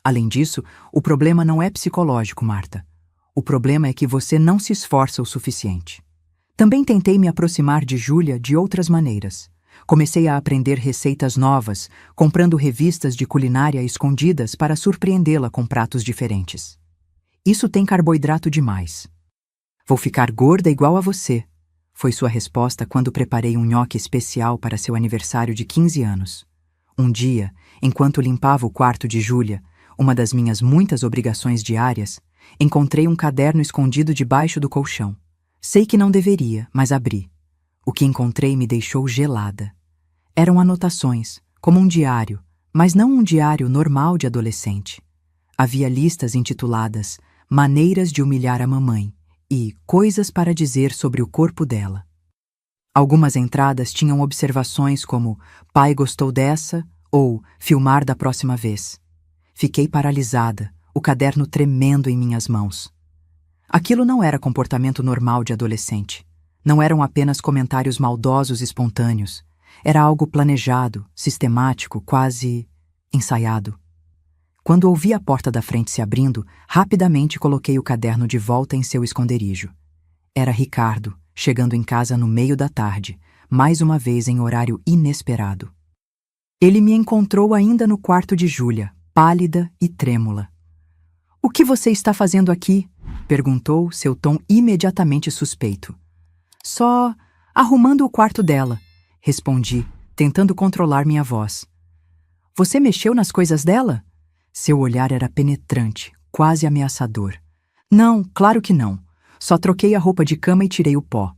Além disso, o problema não é psicológico, Marta. O problema é que você não se esforça o suficiente." Também tentei me aproximar de Júlia de outras maneiras. Comecei a aprender receitas novas, comprando revistas de culinária escondidas para surpreendê-la com pratos diferentes. "Isso tem carboidrato demais." "Vou ficar gorda igual a você", foi sua resposta quando preparei um nhoque especial para seu aniversário de 15 anos. Um dia, enquanto limpava o quarto de Júlia, uma das minhas muitas obrigações diárias, encontrei um caderno escondido debaixo do colchão. Sei que não deveria, mas abri. O que encontrei me deixou gelada. Eram anotações, como um diário, mas não um diário normal de adolescente. Havia listas intituladas "Maneiras de humilhar a mamãe" e "Coisas para dizer sobre o corpo dela". Algumas entradas tinham observações como "Pai gostou dessa" ou "Filmar da próxima vez". Fiquei paralisada, o caderno tremendo em minhas mãos. Aquilo não era comportamento normal de adolescente. Não eram apenas comentários maldosos e espontâneos. Era algo planejado, sistemático, quase ensaiado. Quando ouvi a porta da frente se abrindo, rapidamente coloquei o caderno de volta em seu esconderijo. Era Ricardo, chegando em casa no meio da tarde, mais uma vez em horário inesperado. Ele me encontrou ainda no quarto de Júlia, pálida e trêmula. "O que você está fazendo aqui?" perguntou, seu tom imediatamente suspeito. Só Arrumando o quarto dela, respondi, tentando controlar minha voz. Você mexeu nas coisas dela? Seu olhar era penetrante, quase ameaçador. Não, claro que não. Só troquei a roupa de cama e tirei o pó.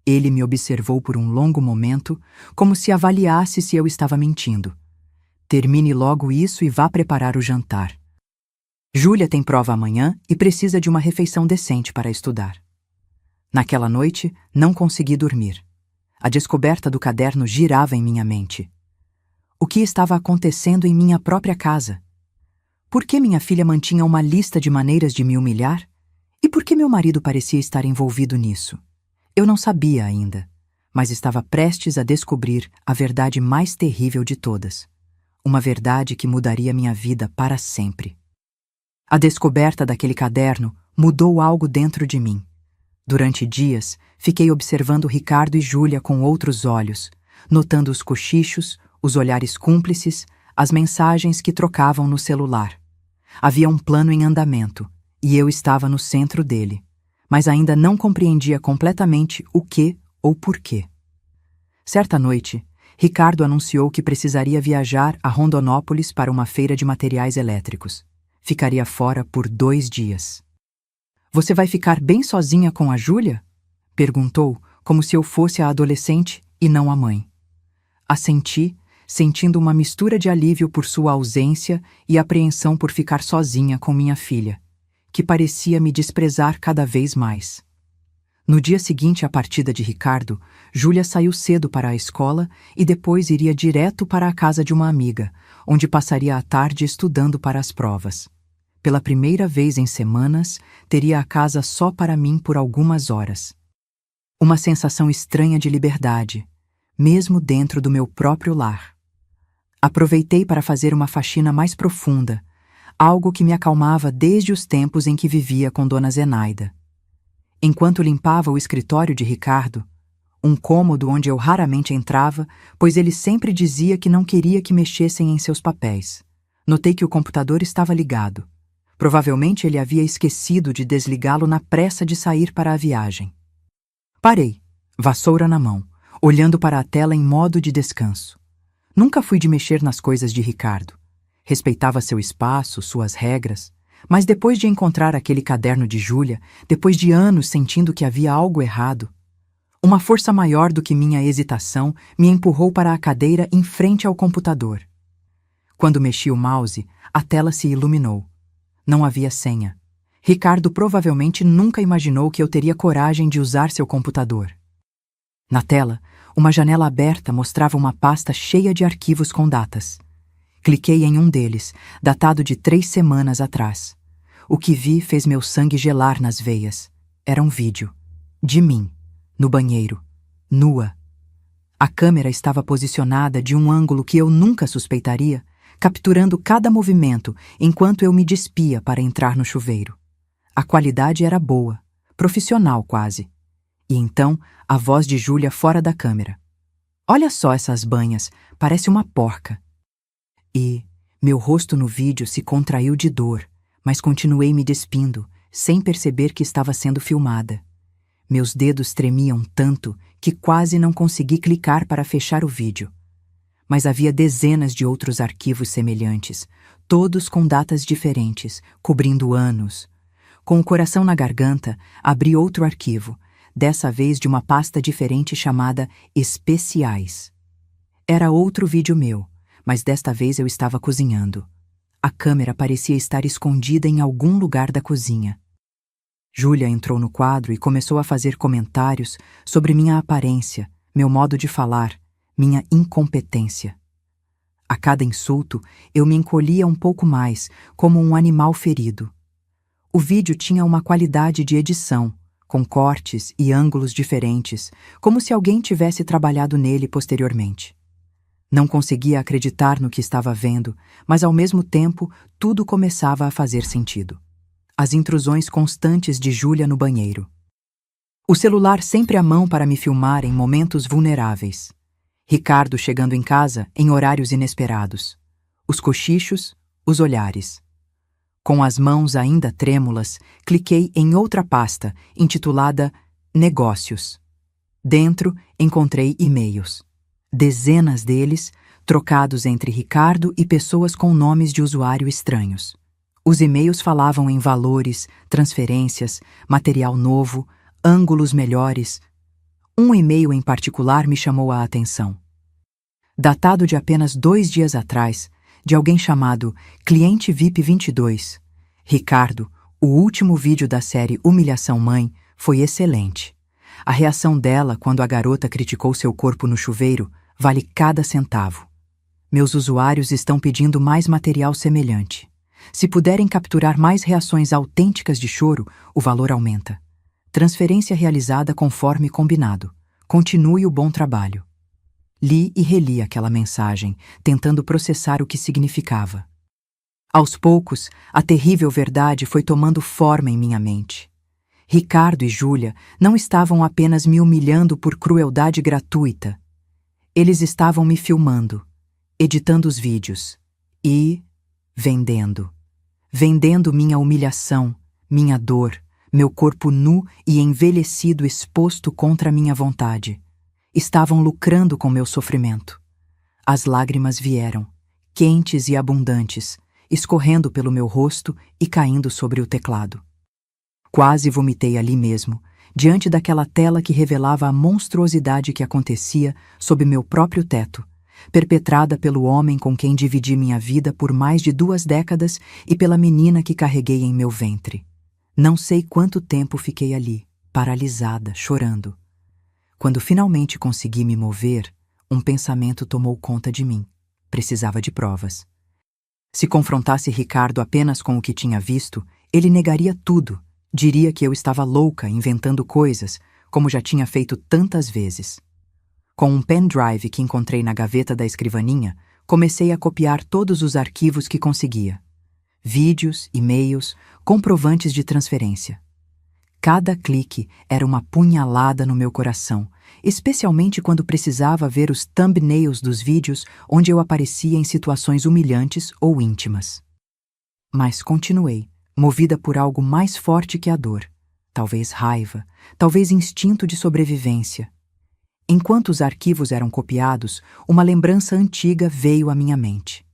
Ele me observou por um longo momento, como se avaliasse se eu estava mentindo. Termine logo isso e vá preparar o jantar. Júlia tem prova amanhã e precisa de uma refeição decente para estudar. Naquela noite, não consegui dormir. A descoberta do caderno girava em minha mente. O que estava acontecendo em minha própria casa? Por que minha filha mantinha uma lista de maneiras de me humilhar? E por que meu marido parecia estar envolvido nisso? Eu não sabia ainda, mas estava prestes a descobrir a verdade mais terrível de todas. Uma verdade que mudaria minha vida para sempre. A descoberta daquele caderno mudou algo dentro de mim. Durante dias, fiquei observando Ricardo e Júlia com outros olhos, notando os cochichos, os olhares cúmplices, as mensagens que trocavam no celular. Havia um plano em andamento, e eu estava no centro dele, mas ainda não compreendia completamente o que ou porquê. Certa noite, Ricardo anunciou que precisaria viajar a Rondonópolis para uma feira de materiais elétricos. Ficaria fora por 2 dias. Você vai ficar bem sozinha com a Júlia? Perguntou, como se eu fosse a adolescente e não a mãe. Assenti, sentindo uma mistura de alívio por sua ausência e apreensão por ficar sozinha com minha filha, que parecia me desprezar cada vez mais. No dia seguinte à partida de Ricardo, Júlia saiu cedo para a escola e depois iria direto para a casa de uma amiga, onde passaria a tarde estudando para as provas. Pela primeira vez em semanas, teria a casa só para mim por algumas horas. Uma sensação estranha de liberdade, mesmo dentro do meu próprio lar. Aproveitei para fazer uma faxina mais profunda, algo que me acalmava desde os tempos em que vivia com Dona Zenaida. Enquanto limpava o escritório de Ricardo, um cômodo onde eu raramente entrava, pois ele sempre dizia que não queria que mexessem em seus papéis, notei que o computador estava ligado. Provavelmente ele havia esquecido de desligá-lo na pressa de sair para a viagem. Parei, vassoura na mão, olhando para a tela em modo de descanso. Nunca fui de mexer nas coisas de Ricardo. Respeitava seu espaço, suas regras, mas depois de encontrar aquele caderno de Júlia, depois de anos sentindo que havia algo errado, uma força maior do que minha hesitação me empurrou para a cadeira em frente ao computador. Quando mexi o mouse, a tela se iluminou. Não havia senha. Ricardo provavelmente nunca imaginou que eu teria coragem de usar seu computador. Na tela, uma janela aberta mostrava uma pasta cheia de arquivos com datas. Cliquei em um deles, datado de 3 semanas atrás. O que vi fez meu sangue gelar nas veias. Era um vídeo. De mim, no banheiro, nua. A câmera estava posicionada de um ângulo que eu nunca suspeitaria, capturando cada movimento enquanto eu me despia para entrar no chuveiro. A qualidade era boa, profissional quase. E então, a voz de Júlia fora da câmera. Olha só essas banhas, parece uma porca. E meu rosto no vídeo se contraiu de dor, mas continuei me despindo, sem perceber que estava sendo filmada. Meus dedos tremiam tanto que quase não consegui clicar para fechar o vídeo. Mas havia dezenas de outros arquivos semelhantes, todos com datas diferentes, cobrindo anos. Com o coração na garganta, abri outro arquivo, dessa vez de uma pasta diferente chamada Especiais. Era outro vídeo meu, mas desta vez eu estava cozinhando. A câmera parecia estar escondida em algum lugar da cozinha. Júlia entrou no quadro e começou a fazer comentários sobre minha aparência, meu modo de falar, minha incompetência. A cada insulto, eu me encolhia um pouco mais, como um animal ferido. O vídeo tinha uma qualidade de edição, com cortes e ângulos diferentes, como se alguém tivesse trabalhado nele posteriormente. Não conseguia acreditar no que estava vendo, mas ao mesmo tempo tudo começava a fazer sentido. As intrusões constantes de Júlia no banheiro. O celular sempre à mão para me filmar em momentos vulneráveis. Ricardo chegando em casa em horários inesperados. Os cochichos, os olhares. Com as mãos ainda trêmulas, cliquei em outra pasta, intitulada Negócios. Dentro, encontrei e-mails. Dezenas deles, trocados entre Ricardo e pessoas com nomes de usuário estranhos. Os e-mails falavam em valores, transferências, material novo, ângulos melhores. Um e-mail em particular me chamou a atenção. Datado de apenas 2 dias atrás, de alguém chamado Cliente VIP 22. Ricardo, o último vídeo da série Humilhação Mãe foi excelente. A reação dela quando a garota criticou seu corpo no chuveiro vale cada centavo. Meus usuários estão pedindo mais material semelhante. Se puderem capturar mais reações autênticas de choro, o valor aumenta. Transferência realizada conforme combinado. Continue o bom trabalho. Li e reli aquela mensagem, tentando processar o que significava. Aos poucos, a terrível verdade foi tomando forma em minha mente. Ricardo e Júlia não estavam apenas me humilhando por crueldade gratuita. Eles estavam me filmando, editando os vídeos e vendendo. Vendendo minha humilhação, minha dor, meu corpo nu e envelhecido exposto contra minha vontade. Estavam lucrando com meu sofrimento. As lágrimas vieram, quentes e abundantes, escorrendo pelo meu rosto e caindo sobre o teclado. Quase vomitei ali mesmo, diante daquela tela que revelava a monstruosidade que acontecia sob meu próprio teto, perpetrada pelo homem com quem dividi minha vida por mais de 2 décadas e pela menina que carreguei em meu ventre. Não sei quanto tempo fiquei ali, paralisada, chorando. Quando finalmente consegui me mover, um pensamento tomou conta de mim. Precisava de provas. Se confrontasse Ricardo apenas com o que tinha visto, ele negaria tudo. Diria que eu estava louca, inventando coisas, como já tinha feito tantas vezes. Com um pendrive que encontrei na gaveta da escrivaninha, comecei a copiar todos os arquivos que conseguia. Vídeos, e-mails, comprovantes de transferência. Cada clique era uma punhalada no meu coração, especialmente quando precisava ver os thumbnails dos vídeos onde eu aparecia em situações humilhantes ou íntimas. Mas continuei, movida por algo mais forte que a dor. Talvez raiva, talvez instinto de sobrevivência. Enquanto os arquivos eram copiados, uma lembrança antiga veio à minha mente.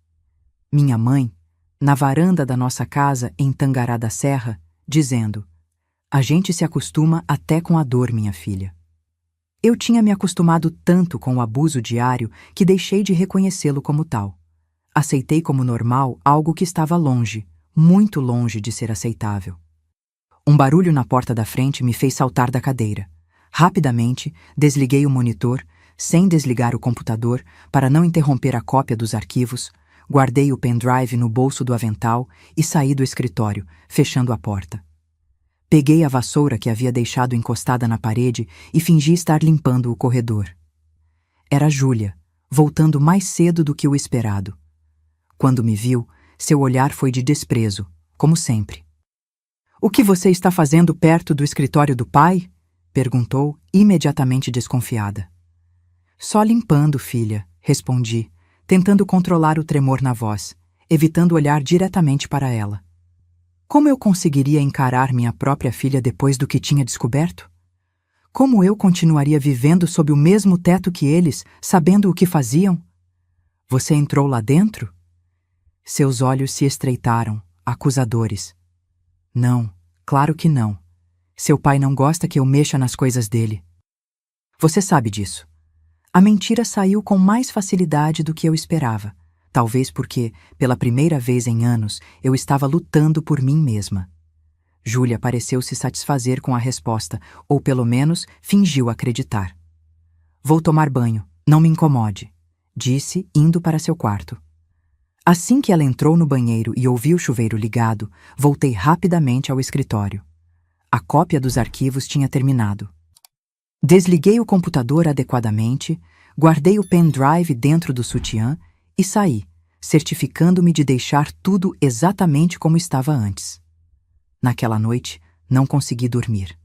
Minha mãe, na varanda da nossa casa em Tangará da Serra, dizendo: "A gente se acostuma até com a dor, minha filha." Eu tinha me acostumado tanto com o abuso diário que deixei de reconhecê-lo como tal. Aceitei como normal algo que estava longe, muito longe de ser aceitável. Um barulho na porta da frente me fez saltar da cadeira. Rapidamente, desliguei o monitor, sem desligar o computador, para não interromper a cópia dos arquivos, guardei o pendrive no bolso do avental e saí do escritório, fechando a porta. Peguei a vassoura que havia deixado encostada na parede e fingi estar limpando o corredor. Era Júlia, voltando mais cedo do que o esperado. Quando me viu, seu olhar foi de desprezo, como sempre. "O que você está fazendo perto do escritório do pai?" perguntou, imediatamente desconfiada. "Só limpando, filha", respondi, tentando controlar o tremor na voz, evitando olhar diretamente para ela. Como eu conseguiria encarar minha própria filha depois do que tinha descoberto? Como eu continuaria vivendo sob o mesmo teto que eles, sabendo o que faziam? "Você entrou lá dentro?" Seus olhos se estreitaram, acusadores. "Não, claro que não. Seu pai não gosta que eu mexa nas coisas dele." "Você sabe disso." A mentira saiu com mais facilidade do que eu esperava, talvez porque, pela primeira vez em anos, eu estava lutando por mim mesma. Júlia pareceu se satisfazer com a resposta, ou pelo menos fingiu acreditar. "Vou tomar banho, não me incomode", disse, indo para seu quarto. Assim que ela entrou no banheiro e ouvi o chuveiro ligado, voltei rapidamente ao escritório. A cópia dos arquivos tinha terminado. Desliguei o computador adequadamente, guardei o pendrive dentro do sutiã e saí, certificando-me de deixar tudo exatamente como estava antes. Naquela noite, não consegui dormir.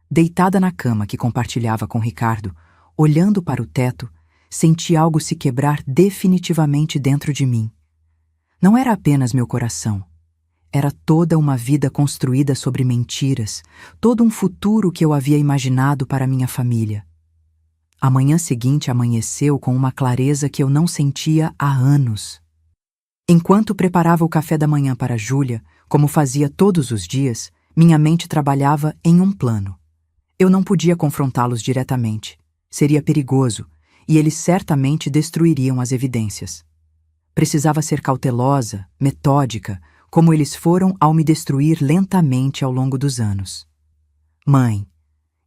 Deitada na cama que compartilhava com Ricardo, olhando para o teto, senti algo se quebrar definitivamente dentro de mim. Não era apenas meu coração. Era toda uma vida construída sobre mentiras, todo um futuro que eu havia imaginado para minha família. A manhã seguinte amanheceu com uma clareza que eu não sentia há anos. Enquanto preparava o café da manhã para Júlia, como fazia todos os dias, minha mente trabalhava em um plano. Eu não podia confrontá-los diretamente. Seria perigoso, e eles certamente destruiriam as evidências. Precisava ser cautelosa, metódica, como eles foram ao me destruir lentamente ao longo dos anos. Mãe,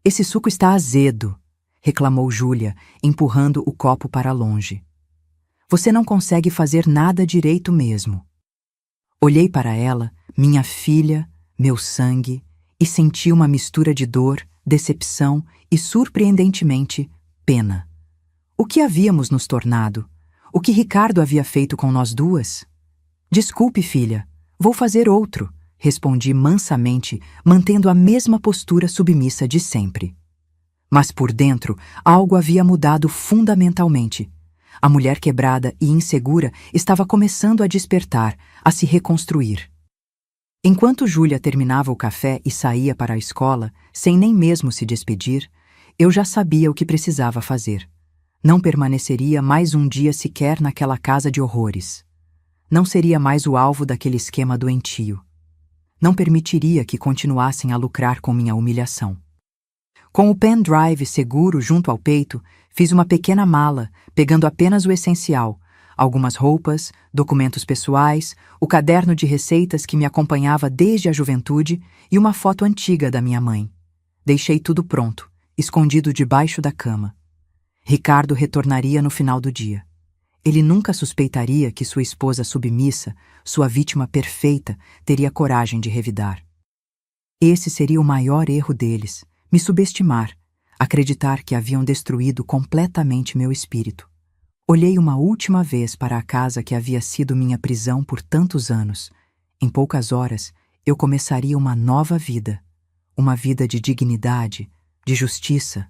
esse suco está azedo, reclamou Júlia, empurrando o copo para longe. Você não consegue fazer nada direito mesmo. Olhei para ela, minha filha, meu sangue, e senti uma mistura de dor, decepção e, surpreendentemente, pena. O que havíamos nos tornado? O que Ricardo havia feito com nós duas? Desculpe, filha, vou fazer outro, respondi mansamente, mantendo a mesma postura submissa de sempre. Mas por dentro, algo havia mudado fundamentalmente. A mulher quebrada e insegura estava começando a despertar, a se reconstruir. Enquanto Júlia terminava o café e saía para a escola, sem nem mesmo se despedir, eu já sabia o que precisava fazer. Não permaneceria mais um dia sequer naquela casa de horrores. Não seria mais o alvo daquele esquema doentio. Não permitiria que continuassem a lucrar com minha humilhação. Com o pendrive seguro junto ao peito, fiz uma pequena mala, pegando apenas o essencial: algumas roupas, documentos pessoais, o caderno de receitas que me acompanhava desde a juventude e uma foto antiga da minha mãe. Deixei tudo pronto, escondido debaixo da cama. Ricardo retornaria no final do dia. Ele nunca suspeitaria que sua esposa submissa, sua vítima perfeita, teria coragem de revidar. Esse seria o maior erro deles: me subestimar, acreditar que haviam destruído completamente meu espírito. Olhei uma última vez para a casa que havia sido minha prisão por tantos anos. Em poucas horas, eu começaria uma nova vida. Uma vida de dignidade, de justiça.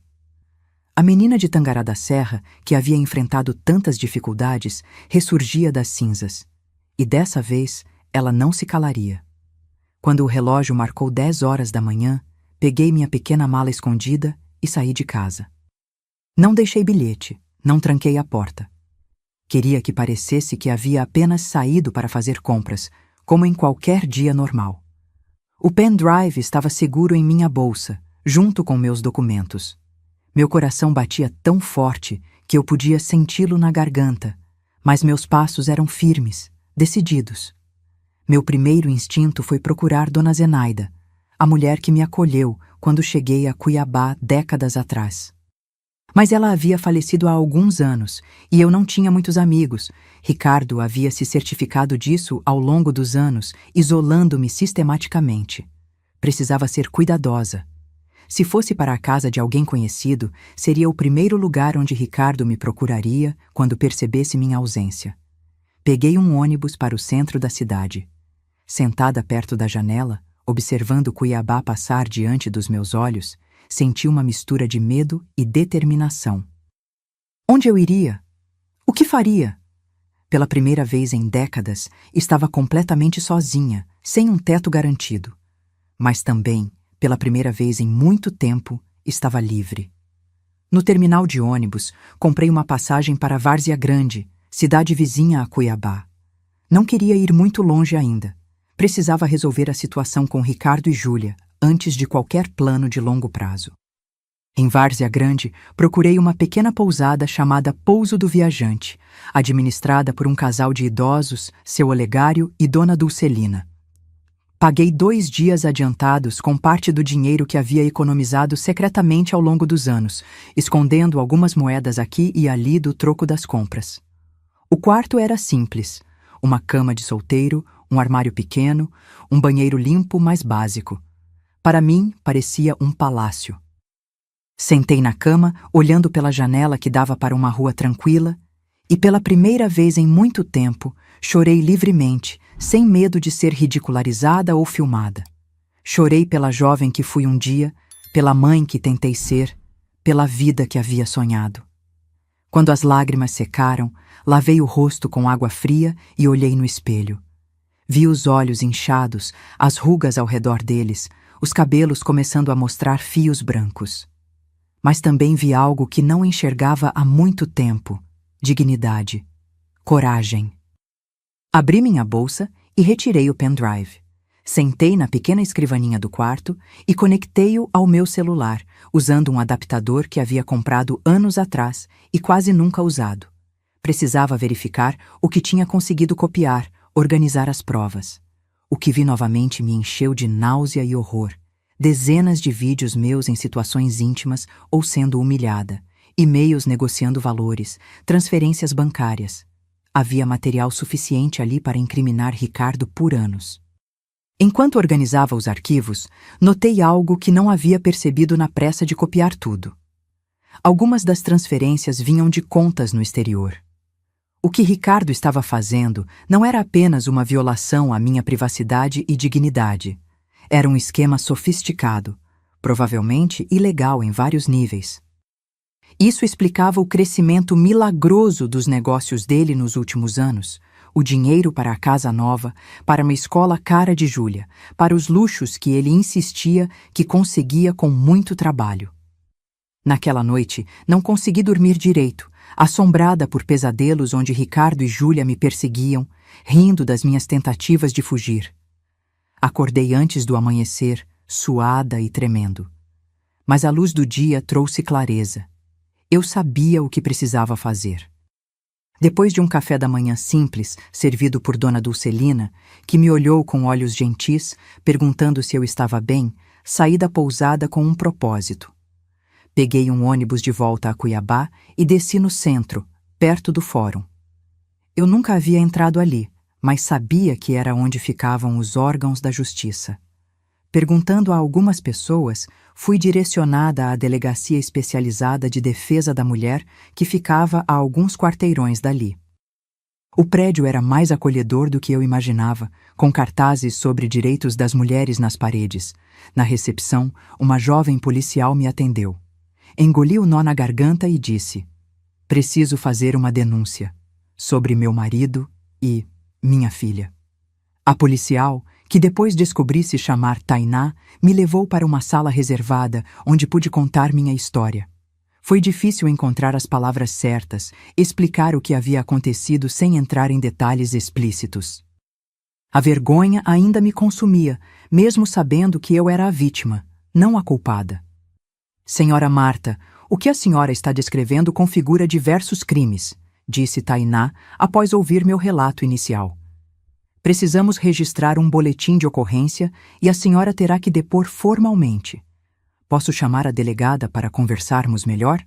A menina de Tangará da Serra, que havia enfrentado tantas dificuldades, ressurgia das cinzas. E dessa vez, ela não se calaria. Quando o relógio marcou 10 horas da manhã, peguei minha pequena mala escondida e saí de casa. Não deixei bilhete, não tranquei a porta. Queria que parecesse que havia apenas saído para fazer compras, como em qualquer dia normal. O pendrive estava seguro em minha bolsa, junto com meus documentos. Meu coração batia tão forte que eu podia senti-lo na garganta, mas meus passos eram firmes, decididos. Meu primeiro instinto foi procurar Dona Zenaida, a mulher que me acolheu quando cheguei a Cuiabá décadas atrás. Mas ela havia falecido há alguns anos e eu não tinha muitos amigos. Ricardo havia se certificado disso ao longo dos anos, isolando-me sistematicamente. Precisava ser cuidadosa. Se fosse para a casa de alguém conhecido, seria o primeiro lugar onde Ricardo me procuraria quando percebesse minha ausência. Peguei um ônibus para o centro da cidade. Sentada perto da janela, observando Cuiabá passar diante dos meus olhos, senti uma mistura de medo e determinação. Onde eu iria? O que faria? Pela primeira vez em décadas, estava completamente sozinha, sem um teto garantido. Mas também, pela primeira vez em muito tempo, estava livre. No terminal de ônibus, comprei uma passagem para Várzea Grande, cidade vizinha a Cuiabá. Não queria ir muito longe ainda. Precisava resolver a situação com Ricardo e Júlia, antes de qualquer plano de longo prazo. Em Várzea Grande, procurei uma pequena pousada chamada Pouso do Viajante, administrada por um casal de idosos, seu Olegário e Dona Dulcelina. Paguei 2 dias adiantados com parte do dinheiro que havia economizado secretamente ao longo dos anos, escondendo algumas moedas aqui e ali do troco das compras. O quarto era simples: uma cama de solteiro, um armário pequeno, um banheiro limpo, mas básico. Para mim, parecia um palácio. Sentei na cama, olhando pela janela que dava para uma rua tranquila, e pela primeira vez em muito tempo, chorei livremente, sem medo de ser ridicularizada ou filmada. Chorei pela jovem que fui um dia, pela mãe que tentei ser, pela vida que havia sonhado. Quando as lágrimas secaram, lavei o rosto com água fria e olhei no espelho. Vi os olhos inchados, as rugas ao redor deles, os cabelos começando a mostrar fios brancos. Mas também vi algo que não enxergava há muito tempo: dignidade, coragem. Abri minha bolsa e retirei o pendrive. Sentei na pequena escrivaninha do quarto e conectei-o ao meu celular, usando um adaptador que havia comprado anos atrás e quase nunca usado. Precisava verificar o que tinha conseguido copiar, organizar as provas. O que vi novamente me encheu de náusea e horror. Dezenas de vídeos meus em situações íntimas ou sendo humilhada, e-mails negociando valores, transferências bancárias. Havia material suficiente ali para incriminar Ricardo por anos. Enquanto organizava os arquivos, notei algo que não havia percebido na pressa de copiar tudo. Algumas das transferências vinham de contas no exterior. O que Ricardo estava fazendo não era apenas uma violação à minha privacidade e dignidade. Era um esquema sofisticado, provavelmente ilegal em vários níveis. Isso explicava o crescimento milagroso dos negócios dele nos últimos anos, o dinheiro para a casa nova, para uma escola cara de Júlia, para os luxos que ele insistia que conseguia com muito trabalho. Naquela noite, não consegui dormir direito, assombrada por pesadelos onde Ricardo e Júlia me perseguiam, rindo das minhas tentativas de fugir. Acordei antes do amanhecer, suada e tremendo. Mas a luz do dia trouxe clareza. Eu sabia o que precisava fazer. Depois de um café da manhã simples, servido por Dona Dulcelina, que me olhou com olhos gentis, perguntando se eu estava bem, saí da pousada com um propósito. Peguei um ônibus de volta a Cuiabá e desci no centro, perto do fórum. Eu nunca havia entrado ali, mas sabia que era onde ficavam os órgãos da justiça. Perguntando a algumas pessoas, fui direcionada à Delegacia Especializada de Defesa da Mulher, que ficava a alguns quarteirões dali. O prédio era mais acolhedor do que eu imaginava, com cartazes sobre direitos das mulheres nas paredes. Na recepção, uma jovem policial me atendeu. Engoli o nó na garganta e disse: "Preciso fazer uma denúncia sobre meu marido e minha filha." A policial, que depois descobri se chamar Tainá, me levou para uma sala reservada onde pude contar minha história. Foi difícil encontrar as palavras certas, explicar o que havia acontecido sem entrar em detalhes explícitos. A vergonha ainda me consumia, mesmo sabendo que eu era a vítima, não a culpada. "Senhora Marta, o que a senhora está descrevendo configura diversos crimes", disse Tainá após ouvir meu relato inicial. "Precisamos registrar um boletim de ocorrência e a senhora terá que depor formalmente. Posso chamar a delegada para conversarmos melhor?"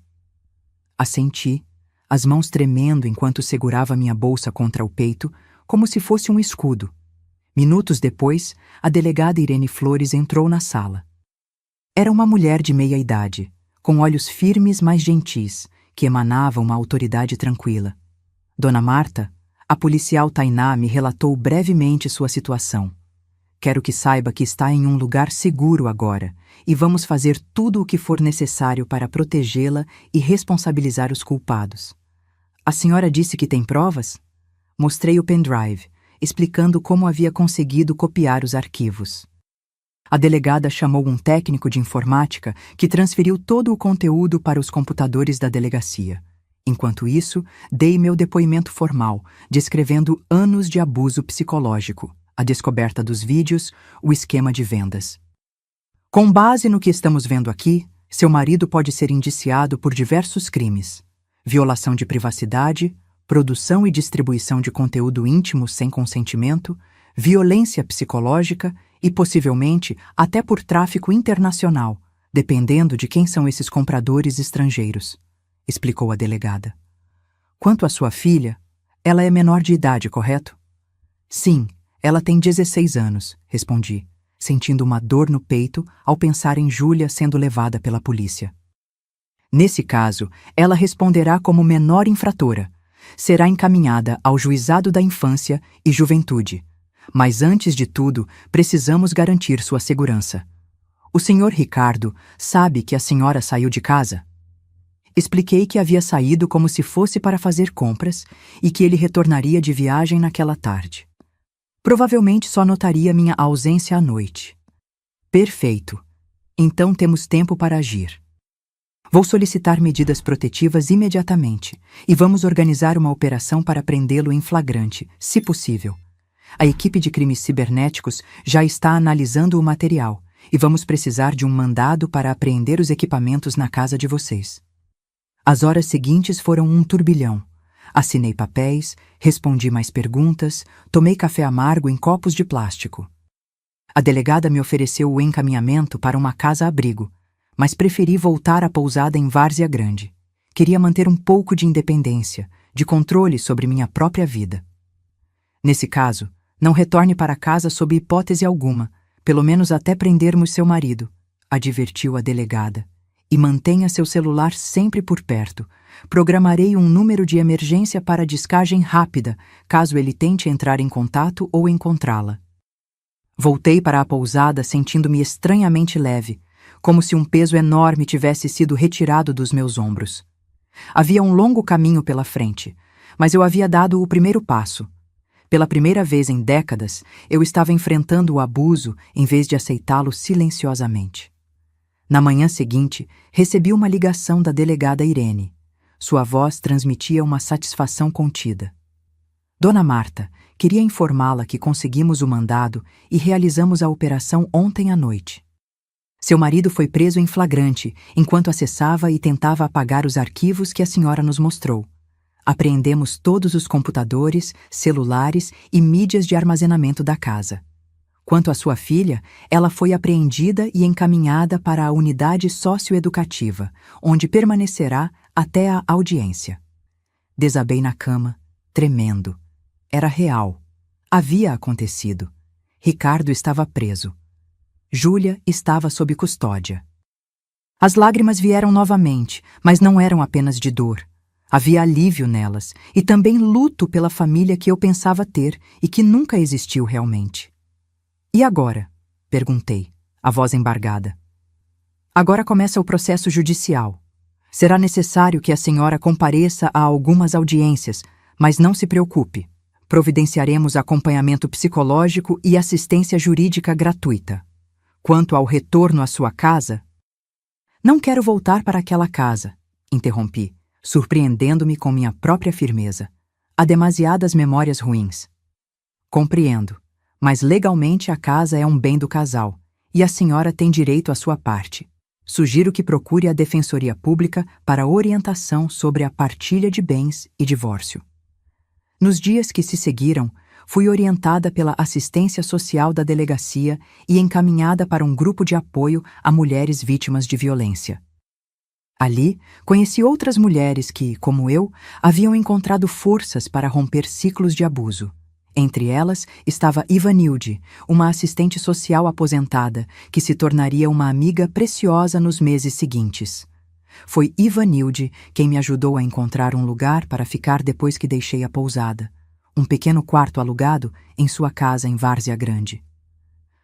Assenti, as mãos tremendo enquanto segurava minha bolsa contra o peito, como se fosse um escudo. Minutos depois, a delegada Irene Flores entrou na sala. Era uma mulher de meia idade, com olhos firmes mas gentis, que emanava uma autoridade tranquila. "Dona Marta, a policial Tainá me relatou brevemente sua situação. Quero que saiba que está em um lugar seguro agora e vamos fazer tudo o que for necessário para protegê-la e responsabilizar os culpados. A senhora disse que tem provas?" Mostrei o pendrive, explicando como havia conseguido copiar os arquivos. A delegada chamou um técnico de informática que transferiu todo o conteúdo para os computadores da delegacia. Enquanto isso, dei meu depoimento formal, descrevendo anos de abuso psicológico, a descoberta dos vídeos, o esquema de vendas. "Com base no que estamos vendo aqui, seu marido pode ser indiciado por diversos crimes: violação de privacidade, produção e distribuição de conteúdo íntimo sem consentimento, violência psicológica e, possivelmente, até por tráfico internacional, dependendo de quem são esses compradores estrangeiros", explicou a delegada. "Quanto à sua filha, ela é menor de idade, correto?" "Sim, ela tem 16 anos, respondi, sentindo uma dor no peito ao pensar em Júlia sendo levada pela polícia. "Nesse caso, ela responderá como menor infratora. Será encaminhada ao Juizado da Infância e Juventude. Mas antes de tudo, precisamos garantir sua segurança. O senhor Ricardo sabe que a senhora saiu de casa?" Expliquei que havia saído como se fosse para fazer compras e que ele retornaria de viagem naquela tarde. Provavelmente só notaria minha ausência à noite. "Perfeito. Então temos tempo para agir." Vou solicitar medidas protetivas imediatamente e vamos organizar uma operação para prendê-lo em flagrante, se possível. A equipe de crimes cibernéticos já está analisando o material e vamos precisar de um mandado para apreender os equipamentos na casa de vocês. As horas seguintes foram um turbilhão. Assinei papéis, respondi mais perguntas, tomei café amargo em copos de plástico. A delegada me ofereceu o encaminhamento para uma casa-abrigo, mas preferi voltar à pousada em Várzea Grande. Queria manter um pouco de independência, de controle sobre minha própria vida. Nesse caso, não retorne para casa sob hipótese alguma, pelo menos até prendermos seu marido, advertiu a delegada. E mantenha seu celular sempre por perto. Programarei um número de emergência para descagem rápida, caso ele tente entrar em contato ou encontrá-la. Voltei para a pousada sentindo-me estranhamente leve, como se um peso enorme tivesse sido retirado dos meus ombros. Havia um longo caminho pela frente, mas eu havia dado o primeiro passo. Pela primeira vez em décadas, eu estava enfrentando o abuso em vez de aceitá-lo silenciosamente. Na manhã seguinte, recebi uma ligação da delegada Irene. Sua voz transmitia uma satisfação contida. Dona Marta, queria informá-la que conseguimos o mandado e realizamos a operação ontem à noite. Seu marido foi preso em flagrante, enquanto acessava e tentava apagar os arquivos que a senhora nos mostrou. Apreendemos todos os computadores, celulares e mídias de armazenamento da casa. Quanto à sua filha, ela foi apreendida e encaminhada para a unidade socioeducativa, onde permanecerá até a audiência. Desabei na cama, tremendo. Era real. Havia acontecido. Ricardo estava preso. Júlia estava sob custódia. As lágrimas vieram novamente, mas não eram apenas de dor. Havia alívio nelas e também luto pela família que eu pensava ter e que nunca existiu realmente. E agora? Perguntei, a voz embargada. Agora começa o processo judicial. Será necessário que a senhora compareça a algumas audiências, mas não se preocupe. Providenciaremos acompanhamento psicológico e assistência jurídica gratuita. Quanto ao retorno à sua casa... Não quero voltar para aquela casa, interrompi, surpreendendo-me com minha própria firmeza. Há demasiadas memórias ruins. Compreendo. Mas legalmente a casa é um bem do casal, e a senhora tem direito à sua parte. Sugiro que procure a Defensoria Pública para orientação sobre a partilha de bens e divórcio. Nos dias que se seguiram, fui orientada pela assistência social da delegacia e encaminhada para um grupo de apoio a mulheres vítimas de violência. Ali, conheci outras mulheres que, como eu, haviam encontrado forças para romper ciclos de abuso. Entre elas estava Ivanilde, uma assistente social aposentada, que se tornaria uma amiga preciosa nos meses seguintes. Foi Ivanilde quem me ajudou a encontrar um lugar para ficar depois que deixei a pousada, um pequeno quarto alugado em sua casa em Várzea Grande.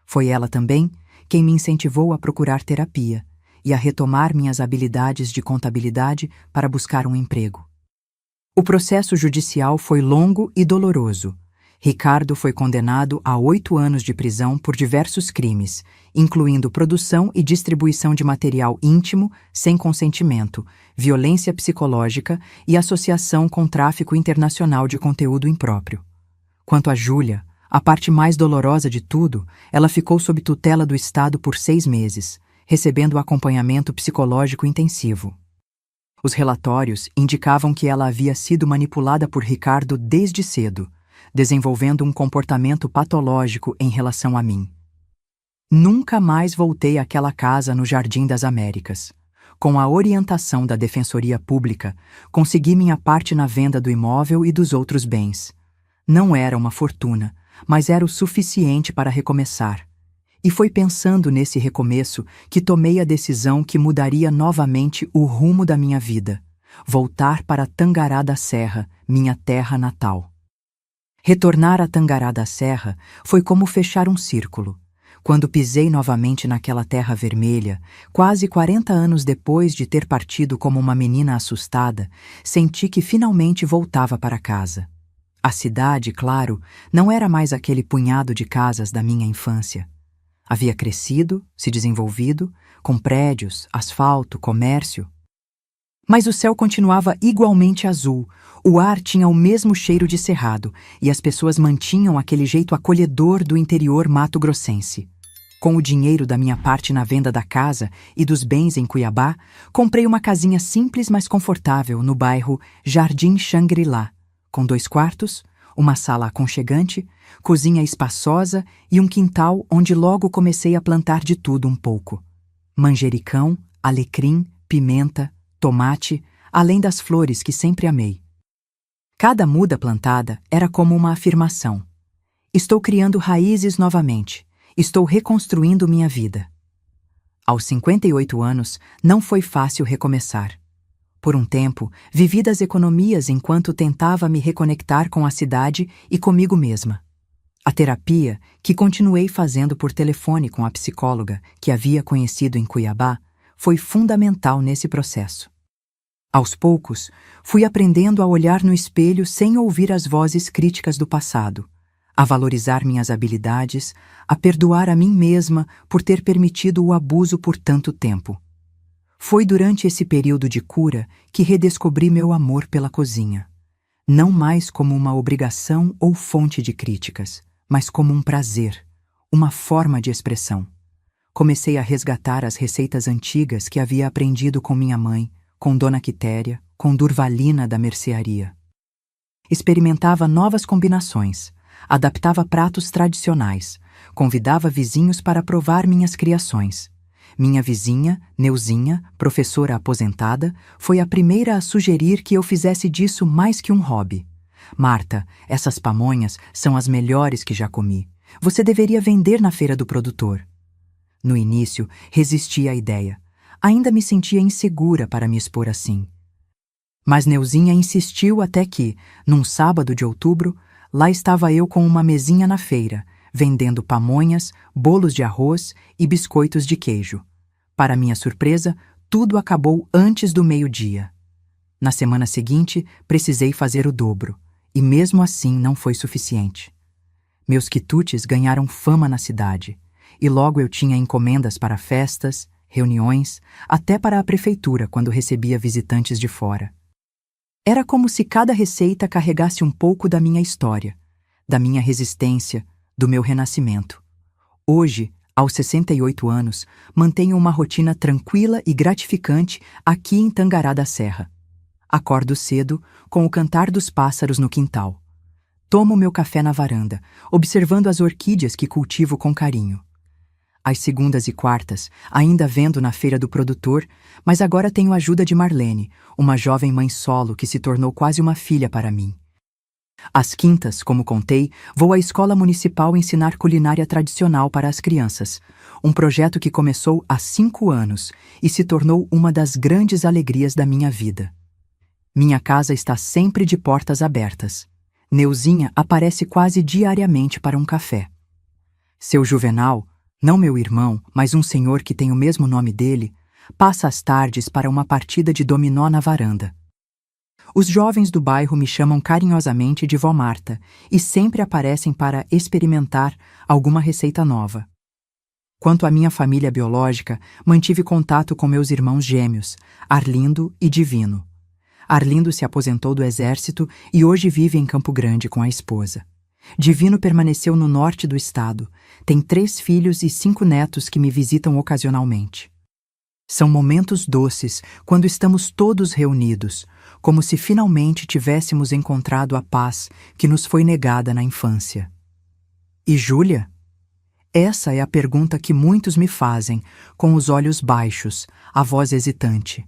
Foi ela também quem me incentivou a procurar terapia e a retomar minhas habilidades de contabilidade para buscar um emprego. O processo judicial foi longo e doloroso. Ricardo foi condenado a 8 anos de prisão por diversos crimes, incluindo produção e distribuição de material íntimo sem consentimento, violência psicológica e associação com tráfico internacional de conteúdo impróprio. Quanto a Júlia, a parte mais dolorosa de tudo, ela ficou sob tutela do Estado por 6 meses, recebendo acompanhamento psicológico intensivo. Os relatórios indicavam que ela havia sido manipulada por Ricardo desde cedo, desenvolvendo um comportamento patológico em relação a mim. Nunca mais voltei àquela casa no Jardim das Américas. Com a orientação da Defensoria Pública, consegui minha parte na venda do imóvel e dos outros bens. Não era uma fortuna, mas era o suficiente para recomeçar. E foi pensando nesse recomeço que tomei a decisão que mudaria novamente o rumo da minha vida: voltar para Tangará da Serra, minha terra natal. Retornar a Tangará da Serra foi como fechar um círculo. Quando pisei novamente naquela terra vermelha, quase 40 anos depois de ter partido como uma menina assustada, senti que finalmente voltava para casa. A cidade, claro, não era mais aquele punhado de casas da minha infância. Havia crescido, se desenvolvido, com prédios, asfalto, comércio. Mas o céu continuava igualmente azul, o ar tinha o mesmo cheiro de cerrado e as pessoas mantinham aquele jeito acolhedor do interior mato-grossense. Com o dinheiro da minha parte na venda da casa e dos bens em Cuiabá, comprei uma casinha simples mas confortável no bairro Jardim Shangri-La, com 2 quartos, uma sala aconchegante, cozinha espaçosa e um quintal onde logo comecei a plantar de tudo um pouco. Manjericão, alecrim, pimenta, tomate, além das flores que sempre amei. Cada muda plantada era como uma afirmação. Estou criando raízes novamente. Estou reconstruindo minha vida. Aos 58 anos, não foi fácil recomeçar. Por um tempo, vivi das economias enquanto tentava me reconectar com a cidade e comigo mesma. A terapia, que continuei fazendo por telefone com a psicóloga que havia conhecido em Cuiabá, foi fundamental nesse processo. Aos poucos, fui aprendendo a olhar no espelho sem ouvir as vozes críticas do passado, a valorizar minhas habilidades, a perdoar a mim mesma por ter permitido o abuso por tanto tempo. Foi durante esse período de cura que redescobri meu amor pela cozinha, não mais como uma obrigação ou fonte de críticas, mas como um prazer, uma forma de expressão. Comecei a resgatar as receitas antigas que havia aprendido com minha mãe, com Dona Quitéria, com Durvalina da mercearia. Experimentava novas combinações, adaptava pratos tradicionais, convidava vizinhos para provar minhas criações. Minha vizinha, Neuzinha, professora aposentada, foi a primeira a sugerir que eu fizesse disso mais que um hobby. Marta, essas pamonhas são as melhores que já comi. Você deveria vender na feira do produtor. No início, resisti à ideia. Ainda me sentia insegura para me expor assim. Mas Neuzinha insistiu até que, num sábado de outubro, lá estava eu com uma mesinha na feira, vendendo pamonhas, bolos de arroz e biscoitos de queijo. Para minha surpresa, tudo acabou antes do meio-dia. Na semana seguinte, precisei fazer o dobro, e mesmo assim não foi suficiente. Meus quitutes ganharam fama na cidade, e logo eu tinha encomendas para festas, reuniões, até para a prefeitura quando recebia visitantes de fora. Era como se cada receita carregasse um pouco da minha história, da minha resistência, do meu renascimento. Hoje, aos 68 anos, mantenho uma rotina tranquila e gratificante aqui em Tangará da Serra. Acordo cedo, com o cantar dos pássaros no quintal. Tomo meu café na varanda, observando as orquídeas que cultivo com carinho. Às segundas e quartas, ainda vendo na feira do produtor, mas agora tenho a ajuda de Marlene, uma jovem mãe solo que se tornou quase uma filha para mim. Às quintas, como contei, vou à escola municipal ensinar culinária tradicional para as crianças, um projeto que começou há 5 anos e se tornou uma das grandes alegrias da minha vida. Minha casa está sempre de portas abertas. Neuzinha aparece quase diariamente para um café. Seu Juvenal, não meu irmão, mas um senhor que tem o mesmo nome dele, passa as tardes para uma partida de dominó na varanda. Os jovens do bairro me chamam carinhosamente de Vó Marta e sempre aparecem para experimentar alguma receita nova. Quanto à minha família biológica, mantive contato com meus irmãos gêmeos, Arlindo e Divino. Arlindo se aposentou do exército e hoje vive em Campo Grande com a esposa. Divino permaneceu no norte do estado. Tem 3 filhos e 5 netos que me visitam ocasionalmente. São momentos doces quando estamos todos reunidos, como se finalmente tivéssemos encontrado a paz que nos foi negada na infância. E Júlia? Essa é a pergunta que muitos me fazem, com os olhos baixos, a voz hesitante.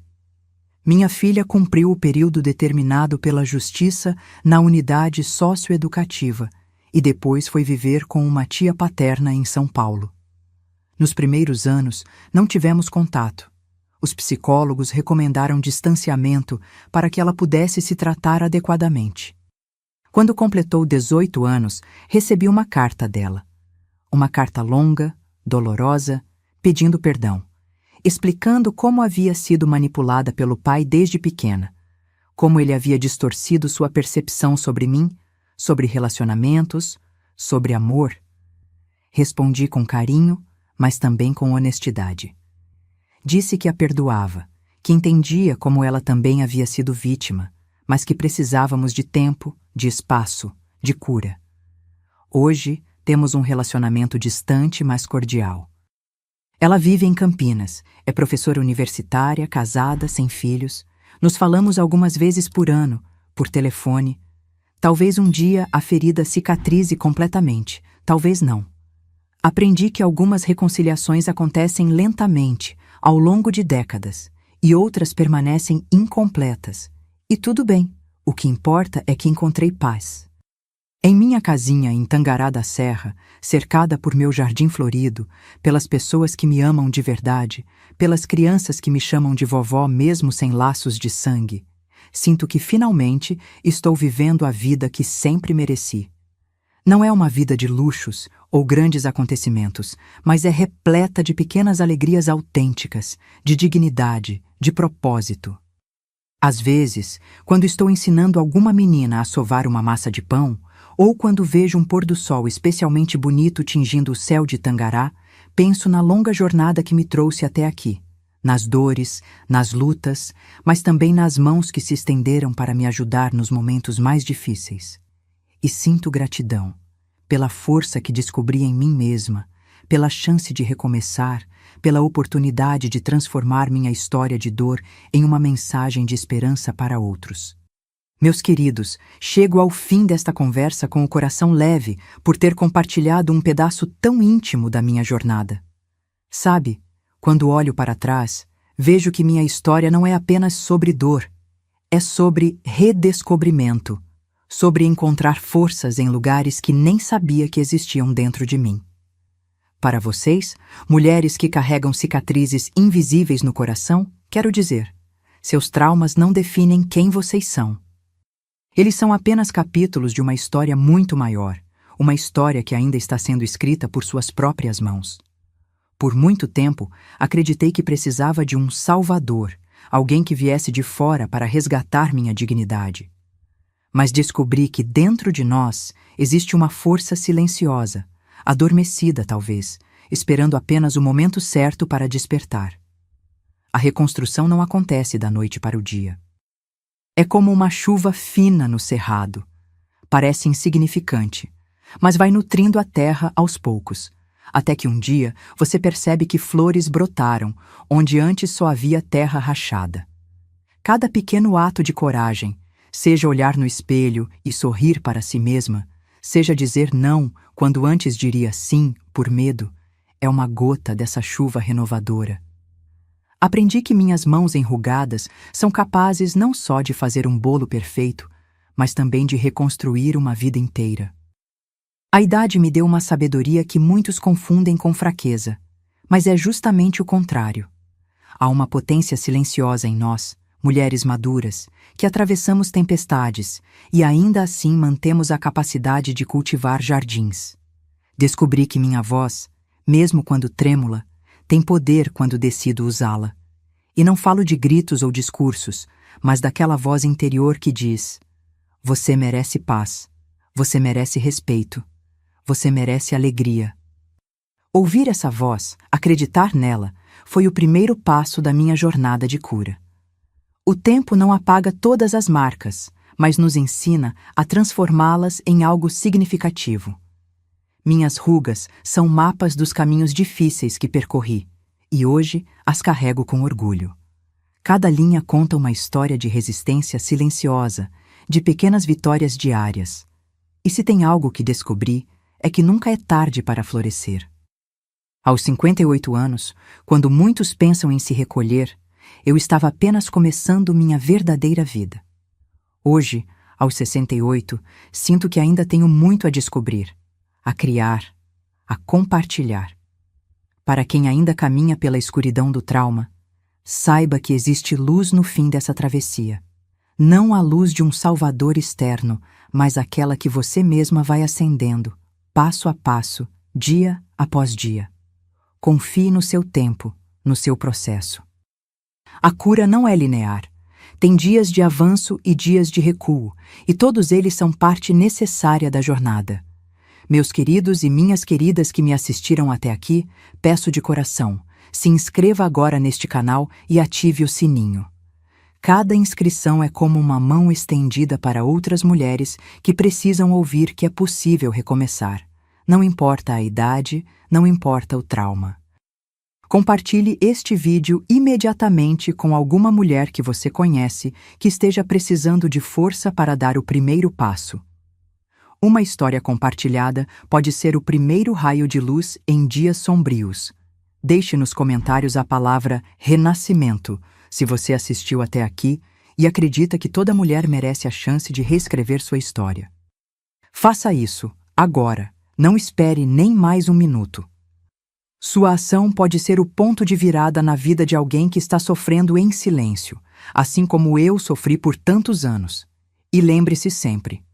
Minha filha cumpriu o período determinado pela justiça na unidade socioeducativa e depois foi viver com uma tia paterna em São Paulo. Nos primeiros anos, não tivemos contato. Os psicólogos recomendaram distanciamento para que ela pudesse se tratar adequadamente. Quando completou 18 anos, recebi uma carta dela. Uma carta longa, dolorosa, pedindo perdão, explicando como havia sido manipulada pelo pai desde pequena, como ele havia distorcido sua percepção sobre mim, sobre relacionamentos, sobre amor. Respondi com carinho, mas também com honestidade. Disse que a perdoava, que entendia como ela também havia sido vítima, mas que precisávamos de tempo, de espaço, de cura. Hoje, temos um relacionamento distante, mas cordial. Ela vive em Campinas, é professora universitária, casada, sem filhos. Nos falamos algumas vezes por ano, por telefone. Talvez um dia a ferida cicatrize completamente, talvez não. Aprendi que algumas reconciliações acontecem lentamente, ao longo de décadas, e outras permanecem incompletas. E tudo bem, o que importa é que encontrei paz. Em minha casinha em Tangará da Serra, cercada por meu jardim florido, pelas pessoas que me amam de verdade, pelas crianças que me chamam de vovó mesmo sem laços de sangue, sinto que finalmente estou vivendo a vida que sempre mereci. Não é uma vida de luxos ou grandes acontecimentos, mas é repleta de pequenas alegrias autênticas, de dignidade, de propósito. Às vezes, quando estou ensinando alguma menina a sovar uma massa de pão, ou quando vejo um pôr do sol especialmente bonito tingindo o céu de Tangará, penso na longa jornada que me trouxe até aqui, nas dores, nas lutas, mas também nas mãos que se estenderam para me ajudar nos momentos mais difíceis. E sinto gratidão pela força que descobri em mim mesma, pela chance de recomeçar, pela oportunidade de transformar minha história de dor em uma mensagem de esperança para outros. Meus queridos, chego ao fim desta conversa com o coração leve por ter compartilhado um pedaço tão íntimo da minha jornada. Sabe, quando olho para trás, vejo que minha história não é apenas sobre dor, é sobre redescobrimento, sobre encontrar forças em lugares que nem sabia que existiam dentro de mim. Para vocês, mulheres que carregam cicatrizes invisíveis no coração, quero dizer, seus traumas não definem quem vocês são. Eles são apenas capítulos de uma história muito maior, uma história que ainda está sendo escrita por suas próprias mãos. Por muito tempo, acreditei que precisava de um salvador, alguém que viesse de fora para resgatar minha dignidade. Mas descobri que dentro de nós existe uma força silenciosa, adormecida talvez, esperando apenas o momento certo para despertar. A reconstrução não acontece da noite para o dia. É como uma chuva fina no cerrado. Parece insignificante, mas vai nutrindo a terra aos poucos, até que um dia você percebe que flores brotaram onde antes só havia terra rachada. Cada pequeno ato de coragem, seja olhar no espelho e sorrir para si mesma, seja dizer não quando antes diria sim por medo, é uma gota dessa chuva renovadora. Aprendi que minhas mãos enrugadas são capazes não só de fazer um bolo perfeito, mas também de reconstruir uma vida inteira. A idade me deu uma sabedoria que muitos confundem com fraqueza, mas é justamente o contrário. Há uma potência silenciosa em nós, mulheres maduras, que atravessamos tempestades e ainda assim mantemos a capacidade de cultivar jardins. Descobri que minha voz, mesmo quando trêmula, tem poder quando decido usá-la. E não falo de gritos ou discursos, mas daquela voz interior que diz: você merece paz, você merece respeito, você merece alegria. Ouvir essa voz, acreditar nela, foi o primeiro passo da minha jornada de cura. O tempo não apaga todas as marcas, mas nos ensina a transformá-las em algo significativo. Minhas rugas são mapas dos caminhos difíceis que percorri, e hoje as carrego com orgulho. Cada linha conta uma história de resistência silenciosa, de pequenas vitórias diárias. E se tem algo que descobri, é que nunca é tarde para florescer. Aos 58 anos, quando muitos pensam em se recolher, eu estava apenas começando minha verdadeira vida. Hoje, aos 68, sinto que ainda tenho muito a descobrir, a criar, a compartilhar. Para quem ainda caminha pela escuridão do trauma, saiba que existe luz no fim dessa travessia. Não a luz de um salvador externo, mas aquela que você mesma vai acendendo, passo a passo, dia após dia. Confie no seu tempo, no seu processo. A cura não é linear. Tem dias de avanço e dias de recuo, e todos eles são parte necessária da jornada. Meus queridos e minhas queridas que me assistiram até aqui, peço de coração, Se inscreva agora neste canal e ative o sininho. Cada inscrição é como uma mão estendida para outras mulheres que precisam ouvir que é possível recomeçar. Não importa a idade, não importa o trauma. Compartilhe este vídeo imediatamente com alguma mulher que você conhece que esteja precisando de força para dar o primeiro passo. Uma história compartilhada pode ser o primeiro raio de luz em dias sombrios. Deixe nos comentários a palavra renascimento, se você assistiu até aqui e acredita que toda mulher merece a chance de reescrever sua história. Faça isso, agora. Não espere nem mais um minuto. Sua ação pode ser o ponto de virada na vida de alguém que está sofrendo em silêncio, assim como eu sofri por tantos anos. E lembre-se sempre,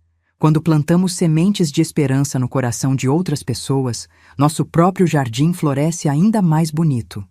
quando plantamos sementes de esperança no coração de outras pessoas, nosso próprio jardim floresce ainda mais bonito.